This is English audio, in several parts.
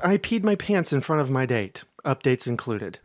I peed my pants in front of my date. Updates included.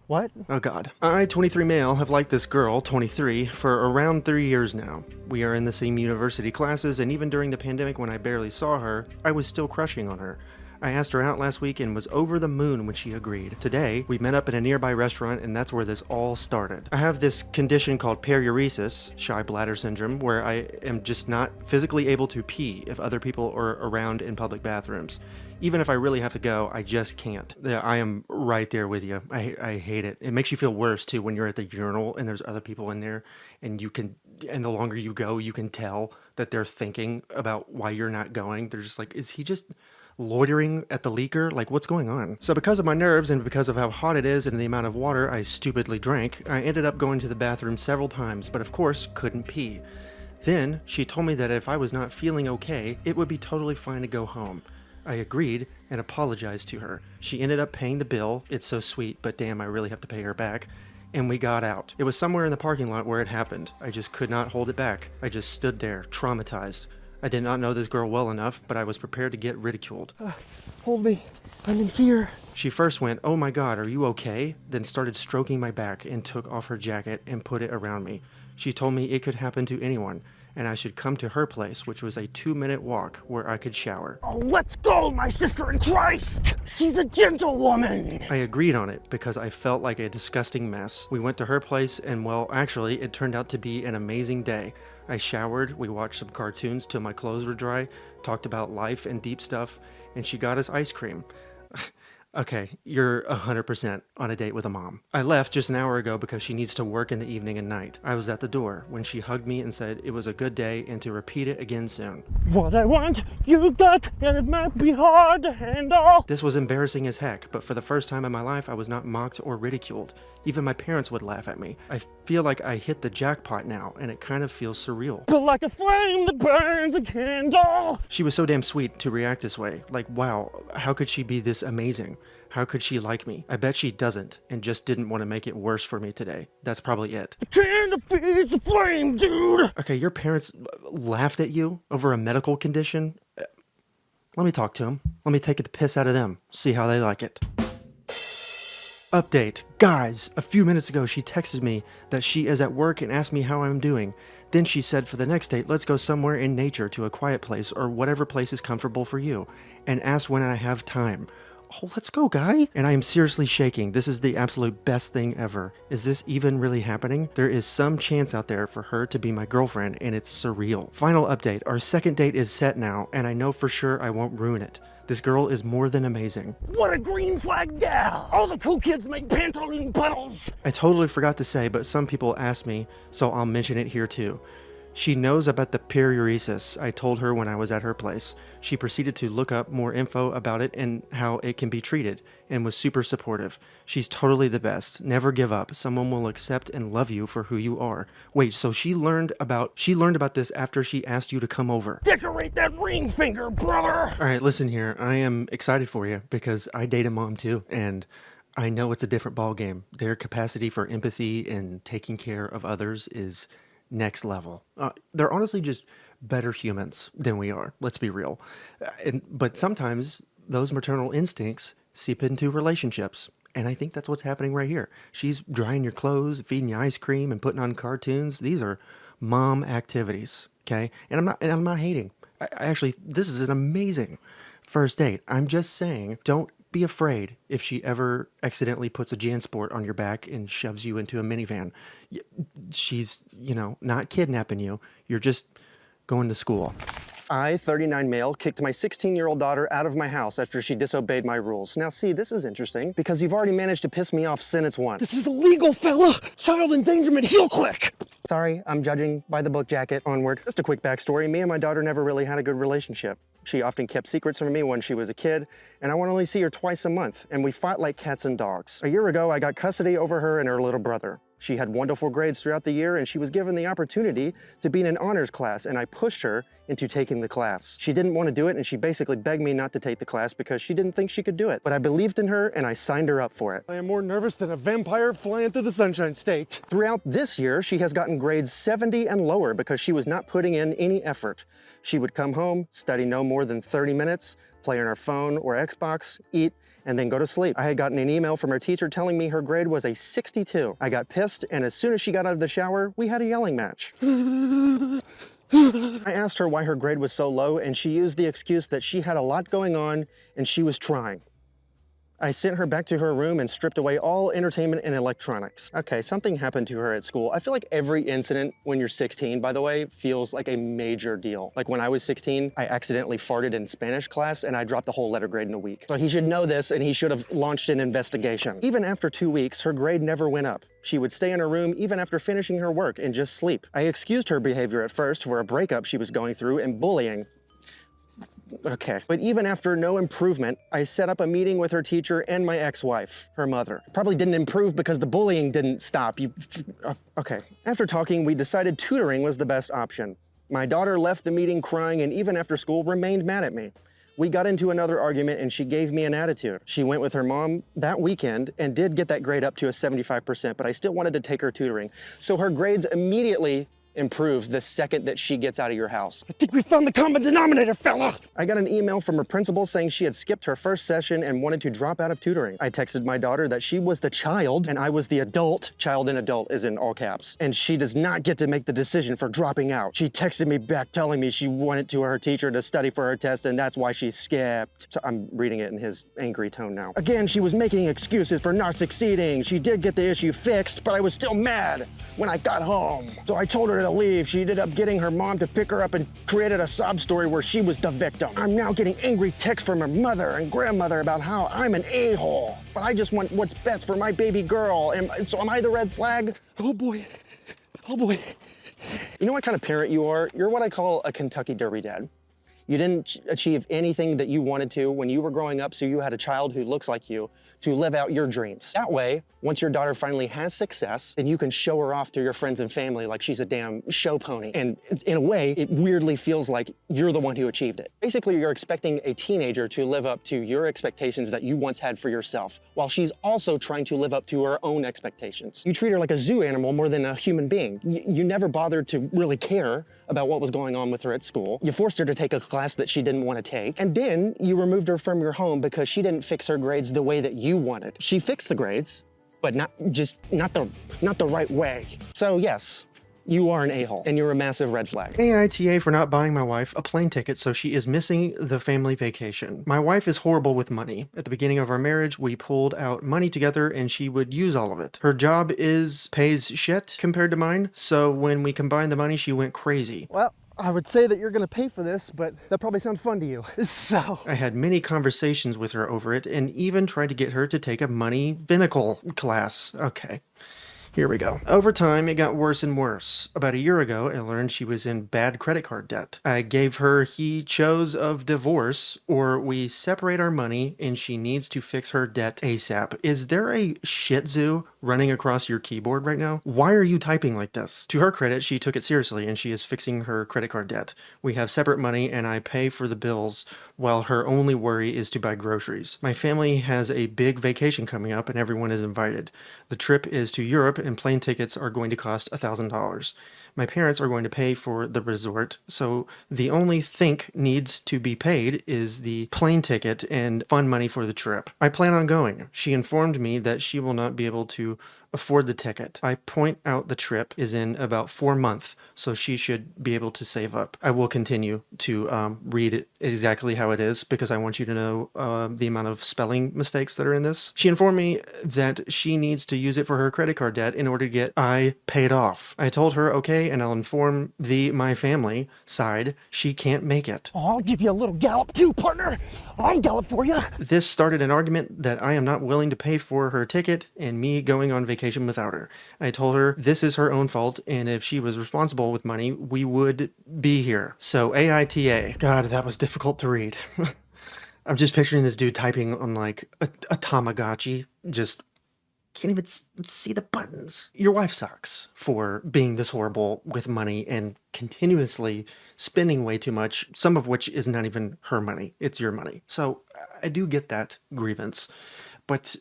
What? Oh god. I, 23 male, have liked this girl, 23, for around 3 years now. We are in the same university classes, and even during the pandemic when I barely saw her, I was still crushing on her. I asked her out last week and was over the moon when she agreed. Today, we met up in a nearby restaurant, and that's where this all started. I have this condition called periuresis, shy bladder syndrome, where I am just not physically able to pee if other people are around in public bathrooms. Even if I really have to go, I just can't. Yeah, I am right there with you. I hate it. It makes you feel worse too when you're at the urinal and there's other people in there, and the longer you go, you can tell that they're thinking about why you're not going. They're just like, is he just loitering at the leaker? Like, what's going on? So because of my nerves and because of how hot it is and the amount of water I stupidly drank, I ended up going to the bathroom several times, but of course couldn't pee. Then she told me that if I was not feeling okay, it would be totally fine to go home. I agreed and apologized to her. She ended up paying the bill. It's so sweet, but damn, I really have to pay her back. And we got out. It was somewhere in the parking lot where it happened. I just could not hold it back. I just stood there, traumatized. I did not know this girl well enough, but I was prepared to get ridiculed. Hold me. I'm in fear. She first went, "Oh my god, are you okay?" Then started stroking my back and took off her jacket and put it around me. She told me it could happen to anyone, and I should come to her place, which was a 2-minute walk where I could shower. Oh, let's go, my sister in Christ! She's a gentlewoman! I agreed on it because I felt like a disgusting mess. We went to her place and, well, actually, it turned out to be an amazing day. I showered, we watched some cartoons till my clothes were dry, talked about life and deep stuff, and she got us ice cream. Okay, you're 100% on a date with a mom. I left just an hour ago because she needs to work in the evening and night. I was at the door when she hugged me and said it was a good day and to repeat it again soon. What I want, you got, and it might be hard to handle. This was embarrassing as heck, but for the first time in my life, I was not mocked or ridiculed. Even my parents would laugh at me. I feel like I hit the jackpot now, and it kind of feels surreal. But like a flame that burns a candle. She was so damn sweet to react this way. Like, wow, how could she be this amazing? How could she like me? I bet she doesn't, and just didn't want to make it worse for me today. That's probably it. The candle feeds the flame, dude! Okay, your parents laughed at you over a medical condition? Let me talk to them. Let me take the piss out of them. See how they like it. Update. Guys, a few minutes ago she texted me that she is at work and asked me how I'm doing. Then she said for the next date, let's go somewhere in nature to a quiet place or whatever place is comfortable for you, and asked when I have time. Oh, let's go, guy. And I am seriously shaking. This is the absolute best thing ever. Is this even really happening? There is some chance out there for her to be my girlfriend, and it's surreal. Final update. Our second date is set now, and I know for sure I won't ruin it. This girl is more than amazing. What a green flag gal! All the cool kids make pantaloon puddles! I totally forgot to say, but some people asked me, so I'll mention it here too. She knows about the periuresis I told her when I was at her place. She proceeded to look up more info about it and how it can be treated, and was super supportive. She's totally the best. Never give up. Someone will accept and love you for who you are. Wait, so she learned about this after she asked you to come over. Decorate that ring finger, brother! Alright, listen here. I am excited for you because I date a mom too, and I know it's a different ballgame. Their capacity for empathy and taking care of others is next level. They're honestly just better humans than we are. Let's be real. But sometimes those maternal instincts seep into relationships. And I think that's what's happening right here. She's drying your clothes, feeding you ice cream, and putting on cartoons. These are mom activities, okay? And I'm not hating. I actually, this is an amazing first date. I'm just saying, don't be afraid if she ever accidentally puts a JanSport on your back and shoves you into a minivan. She's, not kidnapping you. You're just going to school. I, 39 male, kicked my 16-year-old daughter out of my house after she disobeyed my rules. Now see, this is interesting because you've already managed to piss me off sentence one. This is illegal, fella! Child endangerment, heel click! Sorry, I'm judging by the book jacket. Onward. Just a quick backstory. Me and my daughter never really had a good relationship. She often kept secrets from me when she was a kid, and I would only see her twice a month, and we fought like cats and dogs. A year ago, I got custody over her and her little brother. She had wonderful grades throughout the year, and she was given the opportunity to be in an honors class, and I pushed her into taking the class. She didn't want to do it, and she basically begged me not to take the class because she didn't think she could do it. But I believed in her, and I signed her up for it. I am more nervous than a vampire flying through the Sunshine State. Throughout this year, she has gotten grades 70 and lower because she was not putting in any effort. She would come home, study no more than 30 minutes, play on her phone or Xbox, eat, and then go to sleep. I had gotten an email from her teacher telling me her grade was a 62. I got pissed, and as soon as she got out of the shower, we had a yelling match. I asked her why her grade was so low, and she used the excuse that she had a lot going on and she was trying. I sent her back to her room and stripped away all entertainment and electronics. Okay, something happened to her at school. I feel like every incident when you're 16, by the way, feels like a major deal. Like when I was 16, I accidentally farted in Spanish class and I dropped the whole letter grade in a week. So he should know this and he should have launched an investigation. Even after 2 weeks, her grade never went up. She would stay in her room even after finishing her work and just sleep. I excused her behavior at first for a breakup she was going through and bullying. Okay, but even after no improvement, I set up a meeting with her teacher and my ex-wife, her mother. Probably didn't improve because the bullying didn't stop. Okay. After talking, we decided tutoring was the best option. My daughter left the meeting crying and even after school remained mad at me. We got into another argument and she gave me an attitude. She went with her mom that weekend and did get that grade up to a 75%, but I still wanted to take her tutoring. So her grades immediately improve the second that she gets out of your house. I think we found the common denominator, fella. I got an email from her principal saying she had skipped her first session and wanted to drop out of tutoring. I texted my daughter that she was the child and I was the adult. Child and adult is in all caps. And she does not get to make the decision for dropping out. She texted me back telling me she went to her teacher to study for her test and that's why she skipped. So I'm reading it in his angry tone now. Again, she was making excuses for not succeeding. She did get the issue fixed, but I was still mad when I got home. So I told her to leave. She ended up getting her mom to pick her up and created a sob story where she was the victim. I'm now getting angry texts from her mother and grandmother about how I'm an a-hole. But I just want what's best for my baby girl. So am I the red flag? Oh boy. Oh boy. You know what kind of parent you are? You're what I call a Kentucky Derby dad. You didn't achieve anything that you wanted to when you were growing up, so you had a child who looks like you to live out your dreams. That way, once your daughter finally has success, then you can show her off to your friends and family like she's a damn show pony. And in a way, it weirdly feels like you're the one who achieved it. Basically, you're expecting a teenager to live up to your expectations that you once had for yourself, while she's also trying to live up to her own expectations. You treat her like a zoo animal more than a human being. You never bothered to really care about what was going on with her at school. You forced her to take a class that she didn't want to take. And then you removed her from your home because she didn't fix her grades the way that you wanted. She fixed the grades, but not the right way. So yes, you are an a-hole and you're a massive red flag. AITA for not buying my wife a plane ticket so she is missing the family vacation. My wife is horrible with money. At the beginning of our marriage, we pulled out money together and she would use all of it. Her job pays shit compared to mine, so when we combined the money, she went crazy. Well, I would say that you're gonna pay for this, but that probably sounds fun to you. So I had many conversations with her over it and even tried to get her to take a money binnacle class. Okay. Here we go. Over time, it got worse and worse. About a year ago, I learned she was in bad credit card debt. I gave her he chose of divorce, or we separate our money and she needs to fix her debt ASAP. Is there a Shih Tzu running across your keyboard right now? Why are you typing like this? To her credit, she took it seriously and she is fixing her credit card debt. We have separate money and I pay for the bills while her only worry is to buy groceries. My family has a big vacation coming up and everyone is invited. The trip is to Europe and plane tickets are going to cost $1,000. My parents are going to pay for the resort, so the only thing needs to be paid is the plane ticket and fund money for the trip. I plan on going. She informed me that she will not be able to afford the ticket. I point out the trip is in about 4 months, so she should be able to save up. I will continue to read it exactly how it is because I want you to know the amount of spelling mistakes that are in this. She informed me that she needs to use it for her credit card debt in order to get I paid off. I told her, okay, and I'll inform my family side she can't make it. oh, I'll give you a little gallop too, partner. I'll gallop for you. This started an argument that I am not willing to pay for her ticket and me going on vacation without her. I told her this is her own fault, and if she was responsible with money, we would be here. So AITA. God, that was difficult to read. I'm just picturing this dude typing on like a Tamagotchi, just can't even see the buttons. Your wife sucks for being this horrible with money and continuously spending way too much, some of which is not even her money, it's your money. So I do get that grievance. But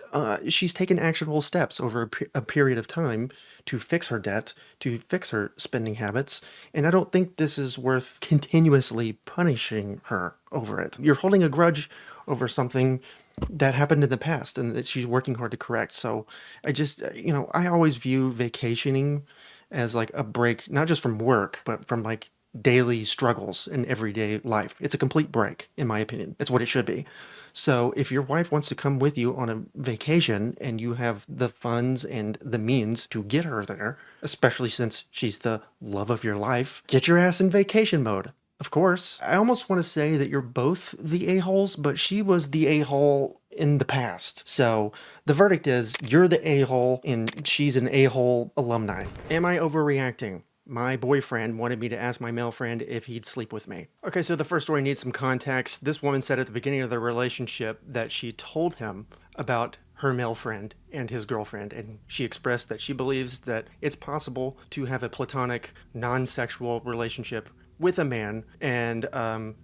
she's taken actionable steps over a period of time to fix her debt, to fix her spending habits, and I don't think this is worth continuously punishing her over it. You're holding a grudge over something that happened in the past and that she's working hard to correct. So I just, I always view vacationing as like a break, not just from work, but from like daily struggles in everyday life. It's a complete break, in my opinion. It's what it should be. So if your wife wants to come with you on a vacation and you have the funds and the means to get her there, especially since she's the love of your life, get your ass in vacation mode. Of course. I almost want to say that you're both the a-holes, but she was the a-hole in the past. So the verdict is you're the a-hole and she's an a-hole alumni. Am I overreacting? My boyfriend wanted me to ask my male friend if he'd sleep with me. Okay, so the first story needs some context. This woman said at the beginning of the relationship that she told him about her male friend and his girlfriend, and she expressed that she believes that it's possible to have a platonic, non-sexual relationship with a man, and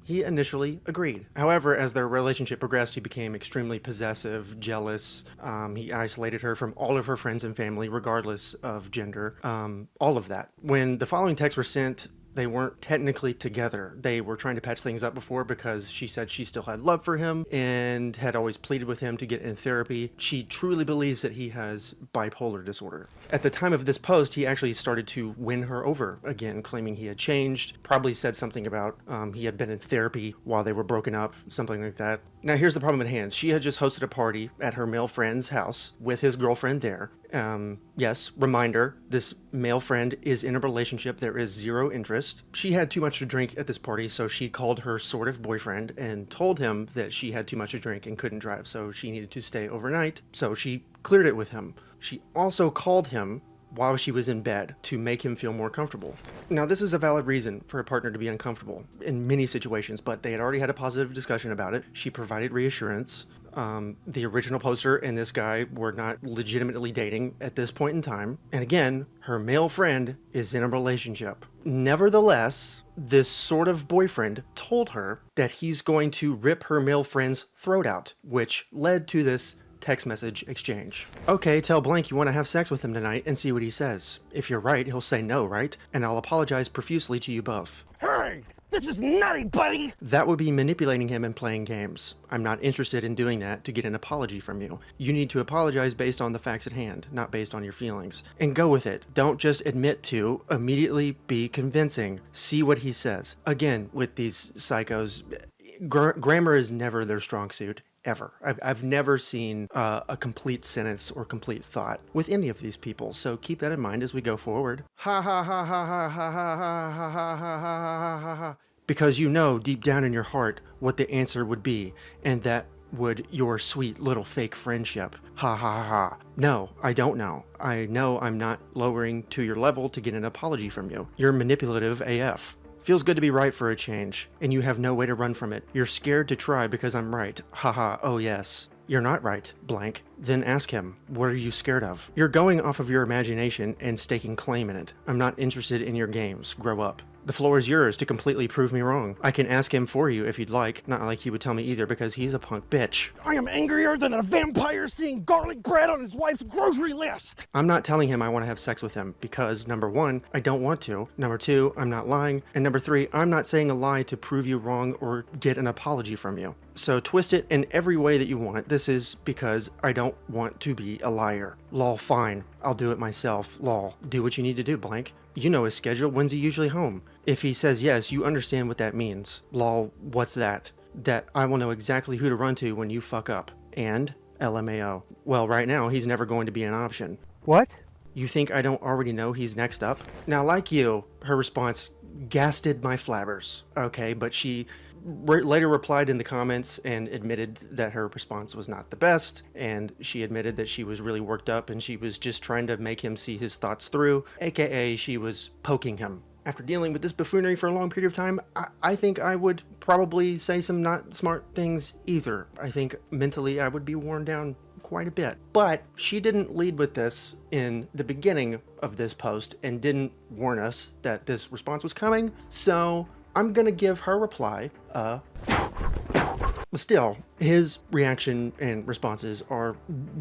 he initially agreed. However, as their relationship progressed, he became extremely possessive, jealous. He isolated her from all of her friends and family, regardless of gender, all of that. When the following texts were sent, they weren't technically together. They were trying to patch things up before because she said she still had love for him and had always pleaded with him to get in therapy. She truly believes that he has bipolar disorder. At the time of this post, he actually started to win her over again, claiming he had changed, probably said something about he had been in therapy while they were broken up, something like that. Now here's the problem at hand. She had just hosted a party at her male friend's house with his girlfriend there. Yes, reminder, this male friend is in a relationship. There is zero interest. She had too much to drink at this party, so she called her sort of boyfriend and told him that she had too much to drink and couldn't drive, so she needed to stay overnight. So she cleared it with him. She also called him while she was in bed to make him feel more comfortable. Now, this is a valid reason for a partner to be uncomfortable in many situations, but they had already had a positive discussion about it. She provided reassurance. The original poster and this guy were not legitimately dating at this point in time. And again, her male friend is in a relationship. Nevertheless, this sort of boyfriend told her that he's going to rip her male friend's throat out, which led to this text message exchange. Okay, tell blank you want to have sex with him tonight and see what he says. If you're right, he'll say no, right? And I'll apologize profusely to you both. Hey, this is nutty, buddy! That would be manipulating him and playing games. I'm not interested in doing that to get an apology from you. You need to apologize based on the facts at hand, not based on your feelings. And go with it. Don't just admit to, immediately be convincing. See what he says. Again, with these psychos, grammar is never their strong suit. Ever. I've never seen a complete sentence or complete thought with any of these people, so keep that in mind as we go forward. Ha ha ha ha ha ha ha ha ha ha ha ha ha ha. Because you know deep down in your heart what the answer would be, and that would your sweet little fake friendship. Ha ha ha. No, I don't know. I know I'm not lowering to your level to get an apology from you. You're manipulative AF. Feels good to be right for a change, and you have no way to run from it. You're scared to try because I'm right. Haha, oh yes. You're not right, blank. Then ask him, what are you scared of? You're going off of your imagination and staking claim in it. I'm not interested in your games. Grow up. The floor is yours to completely prove me wrong. I can ask him for you if you'd like. Not like he would tell me either because he's a punk bitch. I am angrier than a vampire seeing garlic bread on his wife's grocery list! I'm not telling him I want to have sex with him because, number one, I don't want to. Number two, I'm not lying. And number three, I'm not saying a lie to prove you wrong or get an apology from you. So twist it in every way that you want. This is because I don't want to be a liar. Lol, fine. I'll do it myself. Lol, do what you need to do, blank. You know his schedule. When's he usually home? If he says yes, you understand what that means. Lol, what's that? That I will know exactly who to run to when you fuck up. And LMAO. Well, right now, he's never going to be an option. What? You think I don't already know he's next up? Now, like you, her response gasted my flabbers. Okay, but she later replied in the comments and admitted that her response was not the best, and she admitted that she was really worked up and she was just trying to make him see his thoughts through, aka she was poking him. After dealing with this buffoonery for a long period of time, I think I would probably say some not smart things either. I think mentally I would be worn down quite a bit. But she didn't lead with this in the beginning of this post and didn't warn us that this response was coming. So I'm gonna give her reply still, his reaction and responses are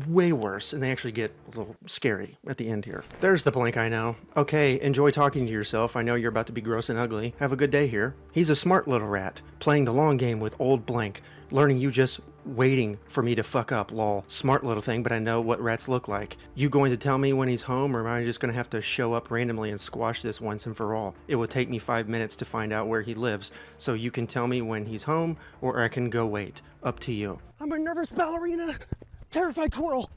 way worse, and they actually get a little scary at the end here. There's the blank I know. Okay, enjoy talking to yourself. I know you're about to be gross and ugly. Have a good day here. He's a smart little rat, playing the long game with old blank, learning you just waiting for me to fuck up, lol. Smart little thing, but I know what rats look like. You going to tell me when he's home, or am I just gonna have to show up randomly and squash this once and for all? It will take me 5 minutes to find out where he lives, so you can tell me when he's home, or I can go wait. Up to you. I'm a nervous ballerina. Terrified twirl.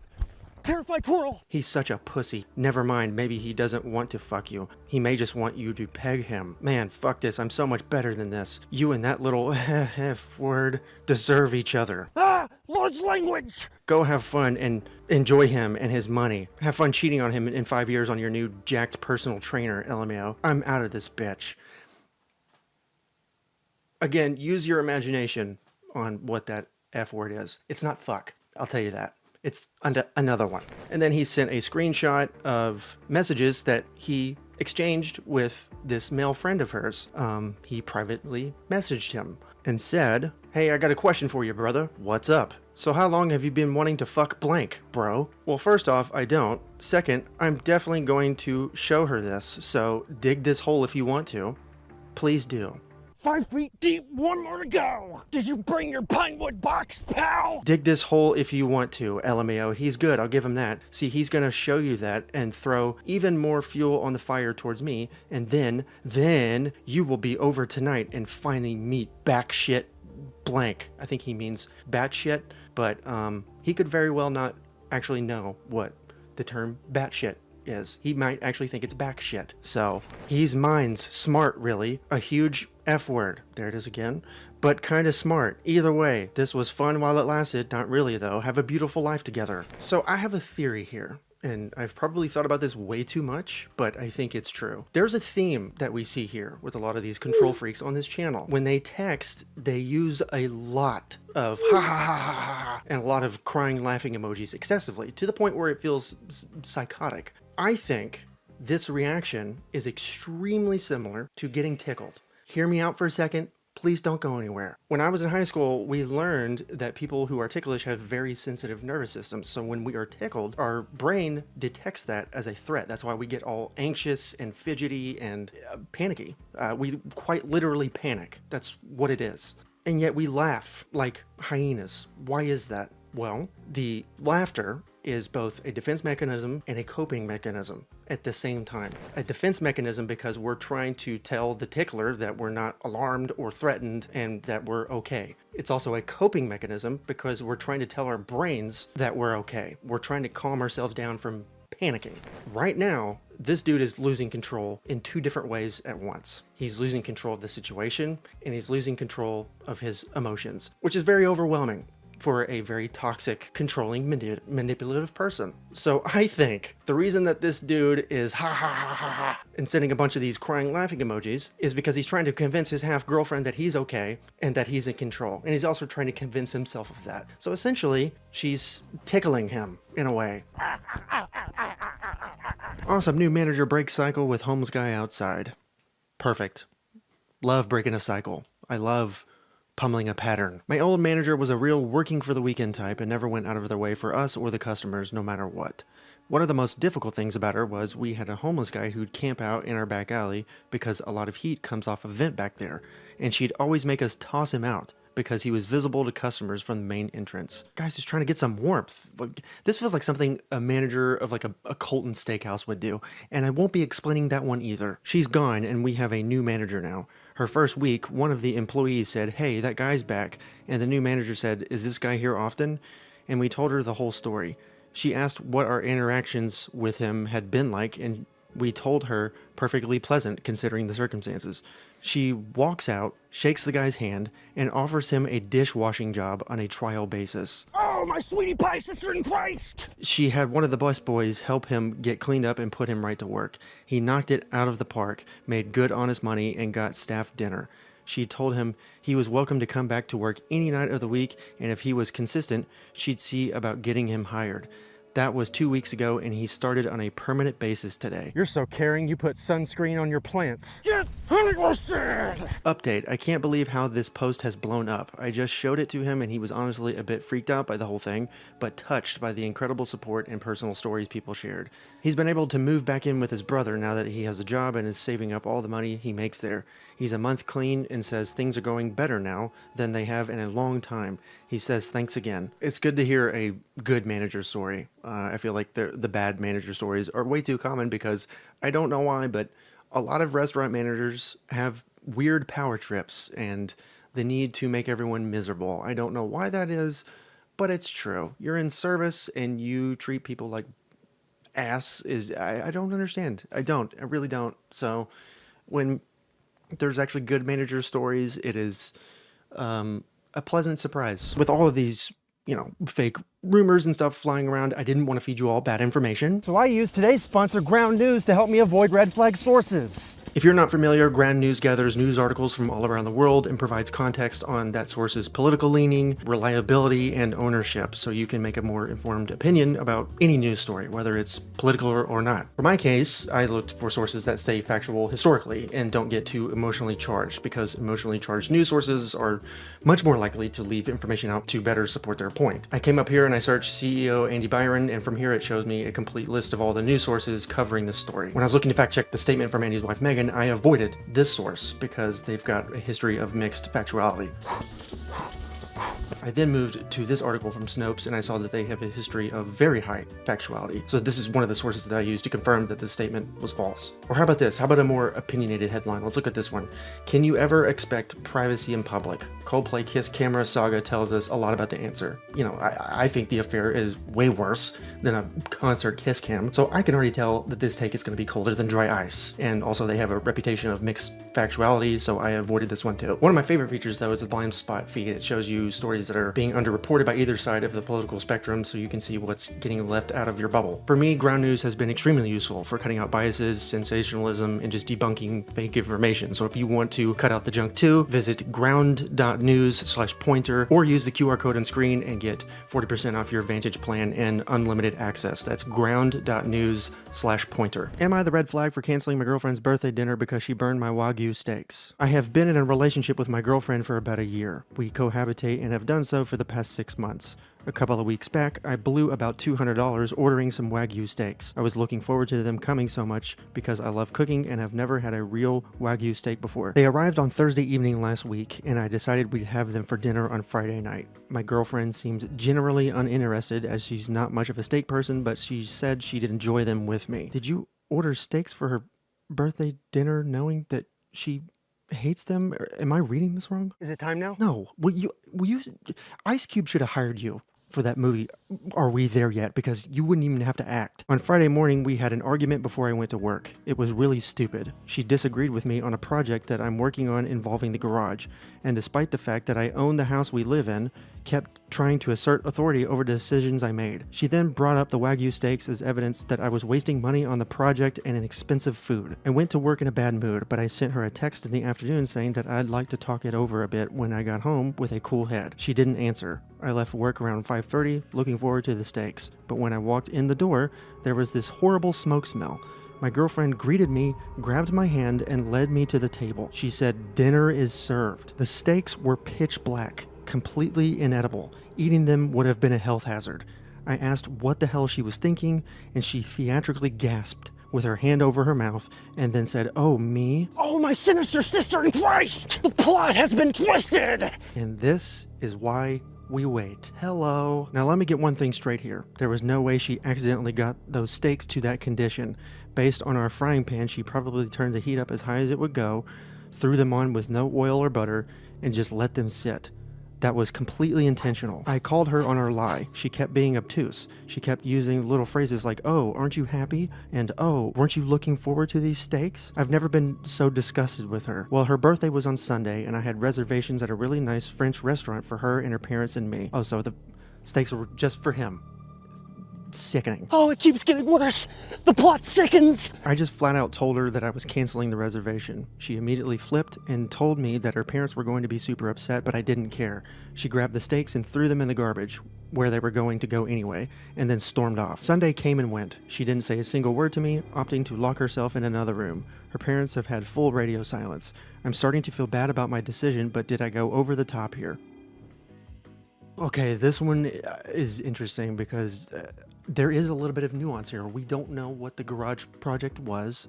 Terrified twirl. He's such a pussy. Never mind, maybe he doesn't want to fuck you. He may just want you to peg him. Man, fuck this, I'm so much better than this. You and that little F word deserve each other. Ah! Large language! Go have fun and enjoy him and his money. Have fun cheating on him in 5 years on your new jacked personal trainer, LMAO. I'm out of this bitch. Again, use your imagination on what that F word is. It's not fuck, I'll tell you that. It's another one. And then he sent a screenshot of messages that he exchanged with this male friend of hers. He privately messaged him and said, "Hey, I got a question for you, brother. What's up? So how long have you been wanting to fuck blank, bro?" Well, first off, I don't. Second, I'm definitely going to show her this, so dig this hole if you want to. Please do. 5 feet deep, 1 more to go. Did you bring your pine wood box, pal? Dig this hole if you want to, LMAO. He's good, I'll give him that. See, he's gonna show you that and throw even more fuel on the fire towards me, and then you will be over tonight and finally meet backshit blank. I think he means batshit, but he could very well not actually know what the term batshit is. He might actually think it's back shit. So he's mine's smart, really. A huge F word. There it is again. But kind of smart. Either way, this was fun while it lasted. Not really, though. Have a beautiful life together. So I have a theory here, and I've probably thought about this way too much, but I think it's true. There's a theme that we see here with a lot of these control freaks on this channel. When they text, they use a lot of ha ha ha ha ha and a lot of crying, laughing emojis excessively, to the point where it feels psychotic. I think this reaction is extremely similar to getting tickled. Hear me out for a second. Please don't go anywhere. When I was in high school, we learned that people who are ticklish have very sensitive nervous systems. So when we are tickled, our brain detects that as a threat. That's why we get all anxious and fidgety and panicky. We quite literally panic. That's what it is. And yet we laugh like hyenas. Why is that? Well, the laughter is both a defense mechanism and a coping mechanism at the same time. A defense mechanism because we're trying to tell the tickler that we're not alarmed or threatened and that we're okay. It's also a coping mechanism because we're trying to tell our brains that we're okay. We're trying to calm ourselves down from panicking. Right now, this dude is losing control in 2 different ways at once. He's losing control of the situation and he's losing control of his emotions, which is very overwhelming for a very toxic, controlling, manipulative person. So I think the reason that this dude is ha ha ha ha ha and sending a bunch of these crying, laughing emojis is because he's trying to convince his half-girlfriend that he's okay and that he's in control. And he's also trying to convince himself of that. So essentially, she's tickling him in a way. Awesome new manager break cycle with homeless guy outside. Perfect. Love breaking a cycle. I love pummeling a pattern. My old manager was a real working for the weekend type and never went out of their way for us or the customers no matter what. One of the most difficult things about her was we had a homeless guy who'd camp out in our back alley because a lot of heat comes off a vent back there, and she'd always make us toss him out because he was visible to customers from the main entrance. Guys, just trying to get some warmth. This feels like something a manager of like a Colton steakhouse would do, and I won't be explaining that one either. She's gone and we have a new manager now. Her first week, one of the employees said, "Hey, that guy's back." And the new manager said, "Is this guy here often?" And we told her the whole story. She asked what our interactions with him had been like, and we told her perfectly pleasant considering the circumstances. She walks out, shakes the guy's hand, and offers him a dishwashing job on a trial basis. Oh, my sweetie pie sister in Christ! She had one of the busboys help him get cleaned up and put him right to work. He knocked it out of the park, made good honest money, and got staff dinner. She told him he was welcome to come back to work any night of the week, and if he was consistent, she'd see about getting him hired. That was 2 weeks ago, and he started on a permanent basis today. You're so caring, you put sunscreen on your plants. Get honey-roasted! Update, I can't believe how this post has blown up. I just showed it to him, and he was honestly a bit freaked out by the whole thing, but touched by the incredible support and personal stories people shared. He's been able to move back in with his brother now that he has a job and is saving up all the money he makes there. He's a month clean and says things are going better now than they have in a long time. He says thanks again. It's good to hear a good manager story. I feel like the bad manager stories are way too common because I don't know why, but a lot of restaurant managers have weird power trips and the need to make everyone miserable. I don't know why that is, but it's true. You're in service and you treat people like ass. I don't understand. I really don't. So when there's actually good manager stories, it is a pleasant surprise. With all of these, fake rumors and stuff flying around, I didn't want to feed you all bad information. So I use today's sponsor, Ground News, to help me avoid red flag sources. If you're not familiar, Ground News gathers news articles from all around the world and provides context on that source's political leaning, reliability, and ownership, so you can make a more informed opinion about any news story, whether it's political or not. For my case, I looked for sources that stay factual historically and don't get too emotionally charged, because emotionally charged news sources are much more likely to leave information out to better support their point. I came up here and I searched CEO Andy Byron, and from here it shows me a complete list of all the news sources covering this story. When I was looking to fact check the statement from Andy's wife Megan, I avoided this source because they've got a history of mixed factuality. I then moved to this article from Snopes, and I saw that they have a history of very high factuality. So this is one of the sources that I used to confirm that the statement was false. Or how about this? How about a more opinionated headline? Let's look at this one. Can you ever expect privacy in public? Coldplay Kiss Camera Saga tells us a lot about the answer. I think the affair is way worse than a concert kiss cam, so I can already tell that this take is going to be colder than dry ice. And also they have a reputation of mixed factuality, so I avoided this one too. One of my favorite features though is the blind spot feed. It shows you stories that are being underreported by either side of the political spectrum, so you can see what's getting left out of your bubble. For me, Ground News has been extremely useful for cutting out biases, sensationalism, and just debunking fake information. So if you want to cut out the junk too, visit ground.news/pointer or use the QR code on screen and get 40% off your Vantage plan and unlimited access. That's ground.news/pointer. Am I the red flag for canceling my girlfriend's birthday dinner because she burned my Wagyu steaks? I have been in a relationship with my girlfriend for about a year. We cohabitate and have done so for the past 6 months. A couple of weeks back, I blew about $200 ordering some Wagyu steaks. I was looking forward to them coming so much because I love cooking and have never had a real Wagyu steak before. They arrived on Thursday evening last week, and I decided we'd have them for dinner on Friday night. My girlfriend seemed generally uninterested as she's not much of a steak person, but she said she'd enjoy them with me. Did you order steaks for her birthday dinner knowing that she hates them? Am I reading this wrong? Is it time now? No. Will you Ice Cube should have hired you for that movie, Are We There Yet? Because you wouldn't even have to act. On Friday morning, we had an argument before I went to work. It was really stupid. She disagreed with me on a project that I'm working on involving the garage, and despite the fact that I own the house we live in, kept trying to assert authority over the decisions I made. She then brought up the Wagyu steaks as evidence that I was wasting money on the project and an expensive food. I went to work in a bad mood, but I sent her a text in the afternoon saying that I'd like to talk it over a bit when I got home with a cool head. She didn't answer. I left work around 5:30, looking forward to the steaks, but when I walked in the door, there was this horrible smoke smell. My girlfriend greeted me, grabbed my hand, and led me to the table. She said, "Dinner is served." The steaks were pitch black, completely inedible. Eating them would have been a health hazard. I asked what the hell she was thinking, and she theatrically gasped with her hand over her mouth and then said, "Oh, me?" Oh, my sinister sister in Christ! The plot has been twisted! And this is why we wait. Hello. Now let me get one thing straight here. There was no way she accidentally got those steaks to that condition. Based on our frying pan, she probably turned the heat up as high as it would go, threw them on with no oil or butter, and just let them sit. That was completely intentional. I called her on her lie. She kept being obtuse. She kept using little phrases like, "Oh, aren't you happy?" and "Oh, weren't you looking forward to these steaks?" I've never been so disgusted with her. Well, her birthday was on Sunday, and I had reservations at a really nice French restaurant for her and her parents and me. Oh, so the steaks were just for him. sickening. Oh, it keeps getting worse. The plot sickens. I just flat out told her that I was canceling the reservation. She immediately flipped and told me that her parents were going to be super upset, but I didn't care. She grabbed the steaks and threw them in the garbage, where they were going to go anyway, and then stormed off. Sunday came and went. She didn't say a single word to me, opting to lock herself in another room. Her parents have had full radio silence. I'm starting to feel bad about my decision, but did I go over the top here? Okay, this one is interesting because there is a little bit of nuance here. We don't know what the garage project was.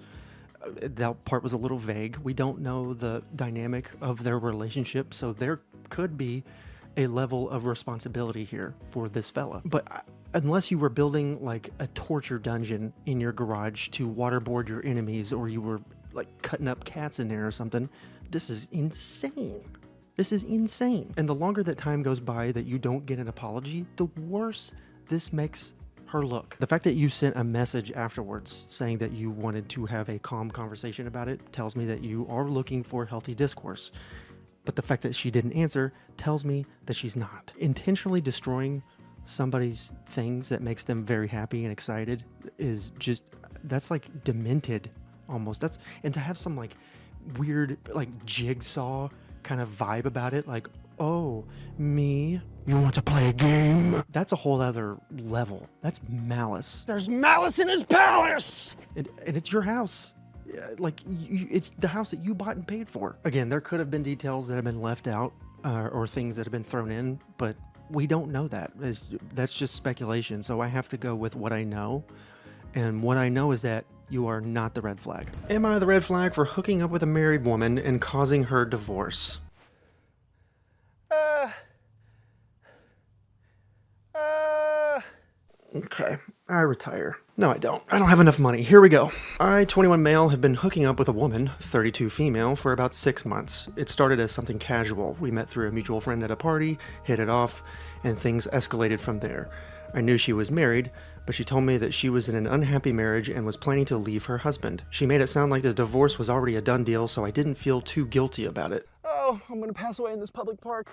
That part was a little vague. We don't know the dynamic of their relationship, so there could be a level of responsibility here for this fella. But unless you were building like a torture dungeon in your garage to waterboard your enemies, or you were like cutting up cats in there or something, this is insane. This is insane. And the longer that time goes by that you don't get an apology, the worse this makes her look. The fact that you sent a message afterwards saying that you wanted to have a calm conversation about it tells me that you are looking for healthy discourse. But the fact that she didn't answer tells me that she's not. Intentionally destroying somebody's things that makes them very happy and excited is just, that's like demented almost. And to have some like weird like jigsaw kind of vibe about it, like, oh, me, you want to play a game? That's a whole other level. That's malice. There's malice in his palace. And it's your house. Like, it's the house that you bought and paid for. Again, there could have been details that have been left out or things that have been thrown in, but we don't know that. That's just speculation. So I have to go with what I know. And what I know is that you are not the red flag. Am I the red flag for hooking up with a married woman and causing her divorce? Okay, I retire. No, I don't. I don't have enough money. Here we go. I, 21 male, have been hooking up with a woman, 32 female, for about 6 months. It started as something casual. We met through a mutual friend at a party, hit it off, and things escalated from there. I knew she was married, but she told me that she was in an unhappy marriage and was planning to leave her husband. She made it sound like the divorce was already a done deal, so I didn't feel too guilty about it. Oh, I'm gonna pass away in this public park.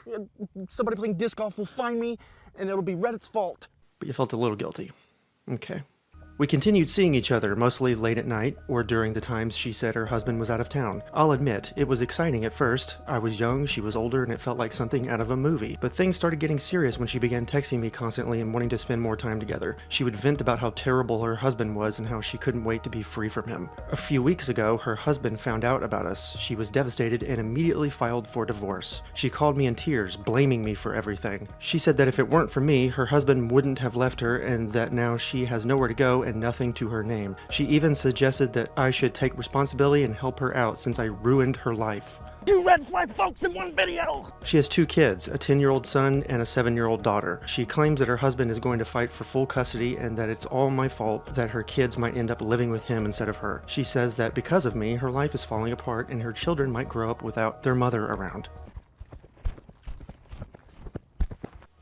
Somebody playing disc golf will find me, and it'll be Reddit's fault. But you felt a little guilty. Okay. We continued seeing each other, mostly late at night, or during the times she said her husband was out of town. I'll admit, it was exciting at first. I was young, she was older, and it felt like something out of a movie. But things started getting serious when she began texting me constantly and wanting to spend more time together. She would vent about how terrible her husband was and how she couldn't wait to be free from him. A few weeks ago, her husband found out about us. She was devastated and immediately filed for divorce. She called me in tears, blaming me for everything. She said that if it weren't for me, her husband wouldn't have left her and that now she has nowhere to go and nothing to her name. She even suggested that I should take responsibility and help her out since I ruined her life. 2 red flag folks in one video! She has 2 kids, a 10-year-old son and a 7-year-old daughter. She claims that her husband is going to fight for full custody and that it's all my fault that her kids might end up living with him instead of her. She says that because of me, her life is falling apart and her children might grow up without their mother around.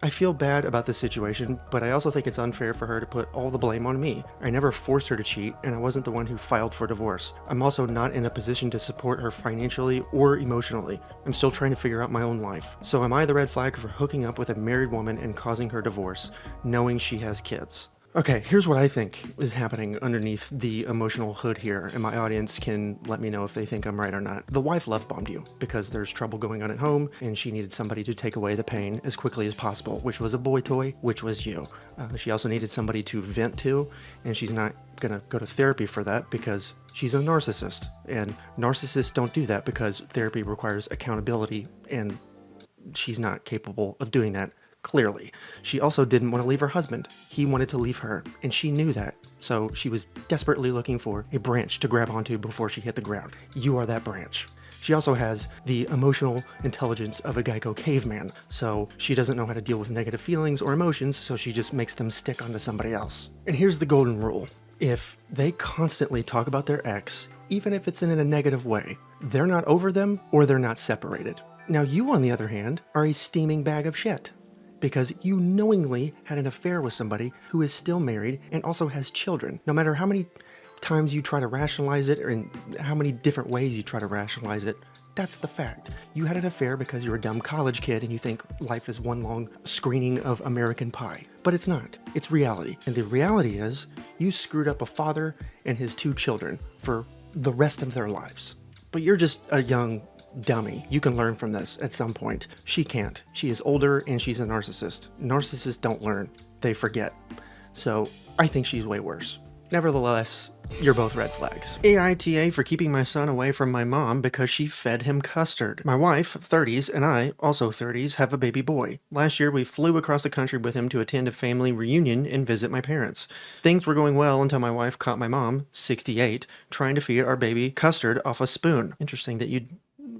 I feel bad about this situation, but I also think it's unfair for her to put all the blame on me. I never forced her to cheat, and I wasn't the one who filed for divorce. I'm also not in a position to support her financially or emotionally. I'm still trying to figure out my own life. So am I the red flag for hooking up with a married woman and causing her divorce, knowing she has kids? Okay, here's what I think is happening underneath the emotional hood here, and my audience can let me know if they think I'm right or not. The wife love-bombed you because there's trouble going on at home, and she needed somebody to take away the pain as quickly as possible, which was a boy toy, which was you. She also needed somebody to vent to, and she's not gonna go to therapy for that because she's a narcissist, and narcissists don't do that because therapy requires accountability, and she's not capable of doing that. Clearly. She also didn't want to leave her husband. He wanted to leave her, and she knew that. So she was desperately looking for a branch to grab onto before she hit the ground. You are that branch. She also has the emotional intelligence of a Geico caveman, so she doesn't know how to deal with negative feelings or emotions, so she just makes them stick onto somebody else. And here's the golden rule. If they constantly talk about their ex, even if it's in a negative way, they're not over them or they're not separated. Now you, on the other hand, are a steaming bag of shit, because you knowingly had an affair with somebody who is still married and also has children. No matter how many times you try to rationalize it or in how many different ways you try to rationalize it, That's the fact. You had an affair because you're a dumb college kid and you think life is one long screening of American Pie. But it's not. It's reality. And the reality is, you screwed up a father and his 2 children for the rest of their lives. But you're just a young dummy. You can learn from this at some point. She can't. She is older and she's a narcissist. Narcissists don't learn. They forget. So I think she's way worse. Nevertheless, you're both red flags. AITA for keeping my son away from my mom because she fed him custard. My wife, 30s, and I, also 30s, have a baby boy. Last year, we flew across the country with him to attend a family reunion and visit my parents. Things were going well until my wife caught my mom, 68, trying to feed our baby custard off a spoon. Interesting that you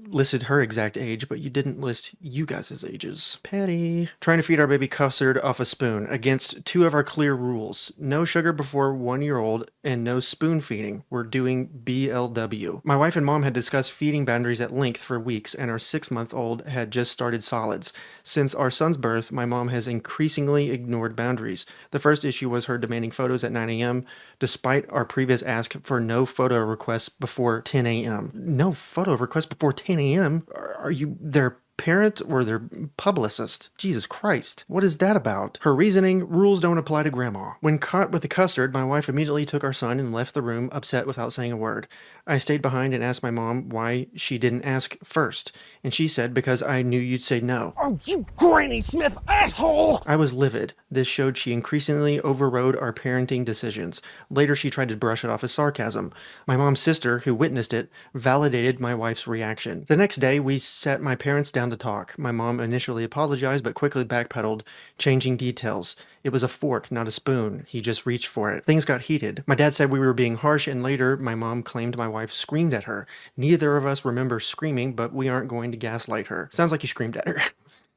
listed her exact age, but you didn't list you guys' ages. Petty. Trying to feed our baby custard off a spoon against 2 of our clear rules. No sugar before 1-year-old and no spoon feeding. We're doing BLW. My wife and mom had discussed feeding boundaries at length for weeks, and our 6-month-old had just started solids. Since our son's birth, my mom has increasingly ignored boundaries. The first issue was her demanding photos at 9 a.m., despite our previous ask for no photo requests before 10 a.m. No photo requests before 10 a.m.? Are you their parent or their publicist? Jesus Christ. What is that about? Her reasoning, rules don't apply to grandma. When caught with the custard, my wife immediately took our son and left the room, upset without saying a word. I stayed behind and asked my mom why she didn't ask first, and she said because I knew you'd say no. Oh, you Granny Smith asshole! I was livid. This showed she increasingly overrode our parenting decisions. Later, she tried to brush it off as sarcasm. My mom's sister, who witnessed it, validated my wife's reaction. The next day, we sat my parents down to talk. My mom initially apologized, but quickly backpedaled, changing details. It was a fork, not a spoon. He just reached for it. Things got heated. My dad said we were being harsh, and later, my mom claimed my wife screamed at her. Neither of us remember screaming, but we aren't going to gaslight her. Sounds like you screamed at her.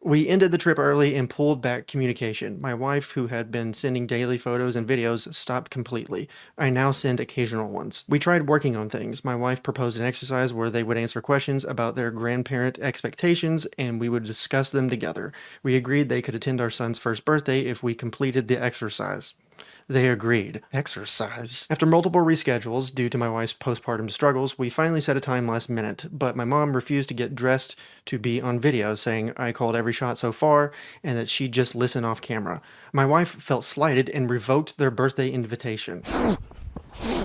We ended the trip early and pulled back communication. My wife, who had been sending daily photos and videos, stopped completely. I now send occasional ones. We tried working on things. My wife proposed an exercise where they would answer questions about their grandparent expectations, and we would discuss them together. We agreed they could attend our son's first birthday if we completed the exercise. They agreed. Exercise. After multiple reschedules due to my wife's postpartum struggles, we finally set a time last minute, but my mom refused to get dressed to be on video, saying I called every shot so far and that she'd just listen off camera. My wife felt slighted and revoked their birthday invitation.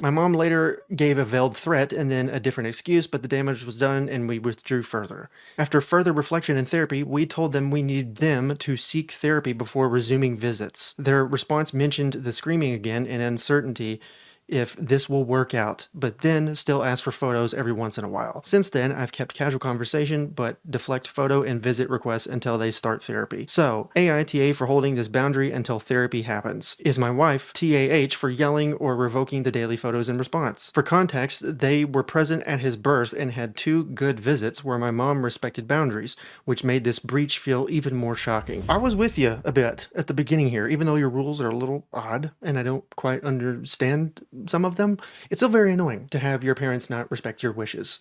My mom later gave a veiled threat and then a different excuse, but the damage was done and we withdrew further. After further reflection and therapy, we told them we need them to seek therapy before resuming visits. Their response mentioned the screaming again and uncertainty if this will work out, but then still ask for photos every once in a while. Since then, I've kept casual conversation, but deflect photo and visit requests until they start therapy. So, AITA for holding this boundary until therapy happens. Is my wife TAH for yelling or revoking the daily photos in response? For context, they were present at his birth and had 2 good visits where my mom respected boundaries, which made this breach feel even more shocking. I was with you a bit at the beginning here, even though your rules are a little odd and I don't quite understand some of them. It's still very annoying to have your parents not respect your wishes.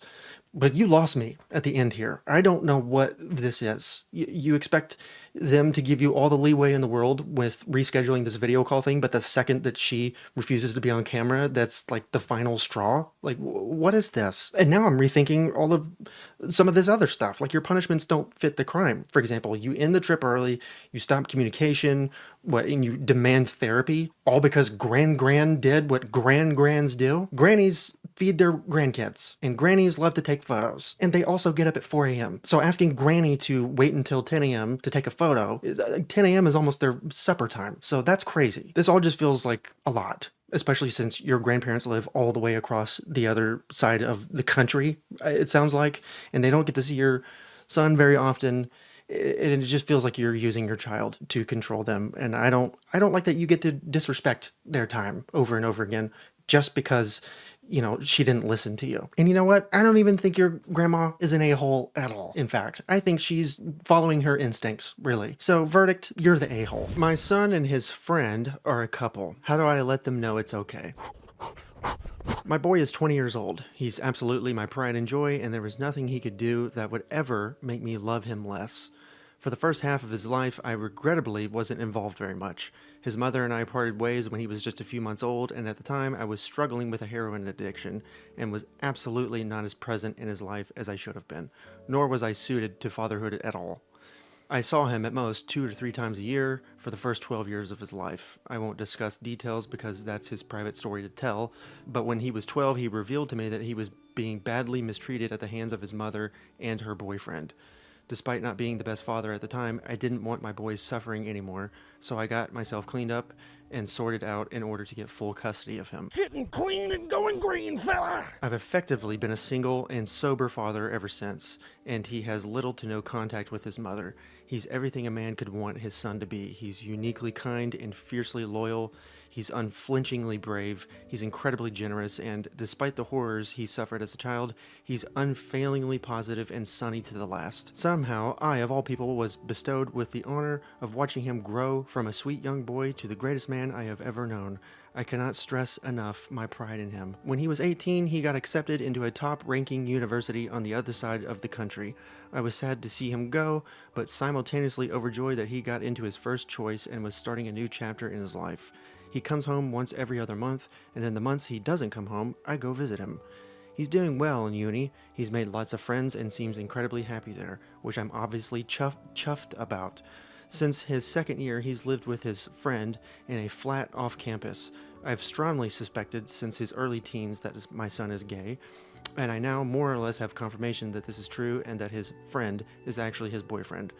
But you lost me at the end here. I don't know what this is. You expect them to give you all the leeway in the world with rescheduling this video call thing, but the second that she refuses to be on camera, that's like the final straw? Like, what is this? And now I'm rethinking all of some of this other stuff. Like, your punishments don't fit the crime. For example, you end the trip early, you stop communication, and you demand therapy, all because Gran did what Grans do. Grannies feed their grandkids, and grannies love to take photos. And they also get up at 4 a.m. So asking Granny to wait until 10 a.m. to take a photo, 10 a.m. is almost their supper time. So that's crazy. This all just feels like a lot, especially since your grandparents live all the way across the other side of the country, it sounds like, and they don't get to see your son very often. It just feels like you're using your child to control them. And I don't like that you get to disrespect their time over and over again just because, she didn't listen to you. And you know what? I don't even think your grandma is an a-hole at all. In fact, I think she's following her instincts, really. So, verdict, you're the a-hole. My son and his friend are a couple. How do I let them know it's okay? My boy is 20 years old. He's absolutely my pride and joy, and there was nothing he could do that would ever make me love him less. For the first half of his life, I regrettably wasn't involved very much. His mother and I parted ways when he was just a few months old, and at the time I was struggling with a heroin addiction and was absolutely not as present in his life as I should have been, nor was I suited to fatherhood at all. I saw him at most 2 to 3 times a year for the first 12 years of his life. I won't discuss details because that's his private story to tell, but when he was 12, he revealed to me that he was being badly mistreated at the hands of his mother and her boyfriend. Despite not being the best father at the time, I didn't want my boys suffering anymore, so I got myself cleaned up and sorted out in order to get full custody of him. Getting clean and going green, fella! I've effectively been a single and sober father ever since, and he has little to no contact with his mother. He's everything a man could want his son to be. He's uniquely kind and fiercely loyal. He's unflinchingly brave. He's incredibly generous, and despite the horrors he suffered as a child, he's unfailingly positive and sunny to the last. Somehow, I, of all people, was bestowed with the honor of watching him grow from a sweet young boy to the greatest man I have ever known. I cannot stress enough my pride in him. When he was 18, he got accepted into a top-ranking university on the other side of the country. I was sad to see him go, but simultaneously overjoyed that he got into his first choice and was starting a new chapter in his life. He comes home once every other month, and in the months he doesn't come home, I go visit him. He's doing well in uni, he's made lots of friends and seems incredibly happy there, which I'm obviously chuffed about. Since his second year, he's lived with his friend in a flat off campus. I've strongly suspected since his early teens that my son is gay, and I now more or less have confirmation that this is true and that his friend is actually his boyfriend.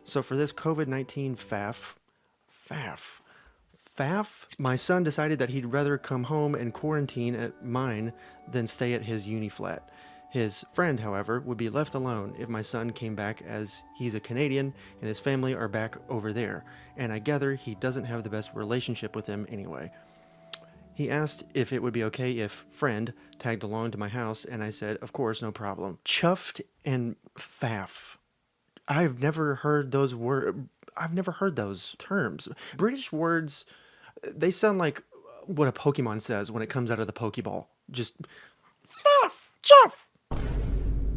So for this COVID-19 faff, my son decided that he'd rather come home and quarantine at mine than stay at his uni flat. His friend, however, would be left alone if my son came back, as he's a Canadian and his family are back over there, and I gather he doesn't have the best relationship with them anyway. He asked if it would be okay if friend tagged along to my house, and I said, of course, no problem. Chuffed and faff. I've never heard those terms. British words, they sound like what a Pokemon says when it comes out of the Pokeball. Just faff, chuff.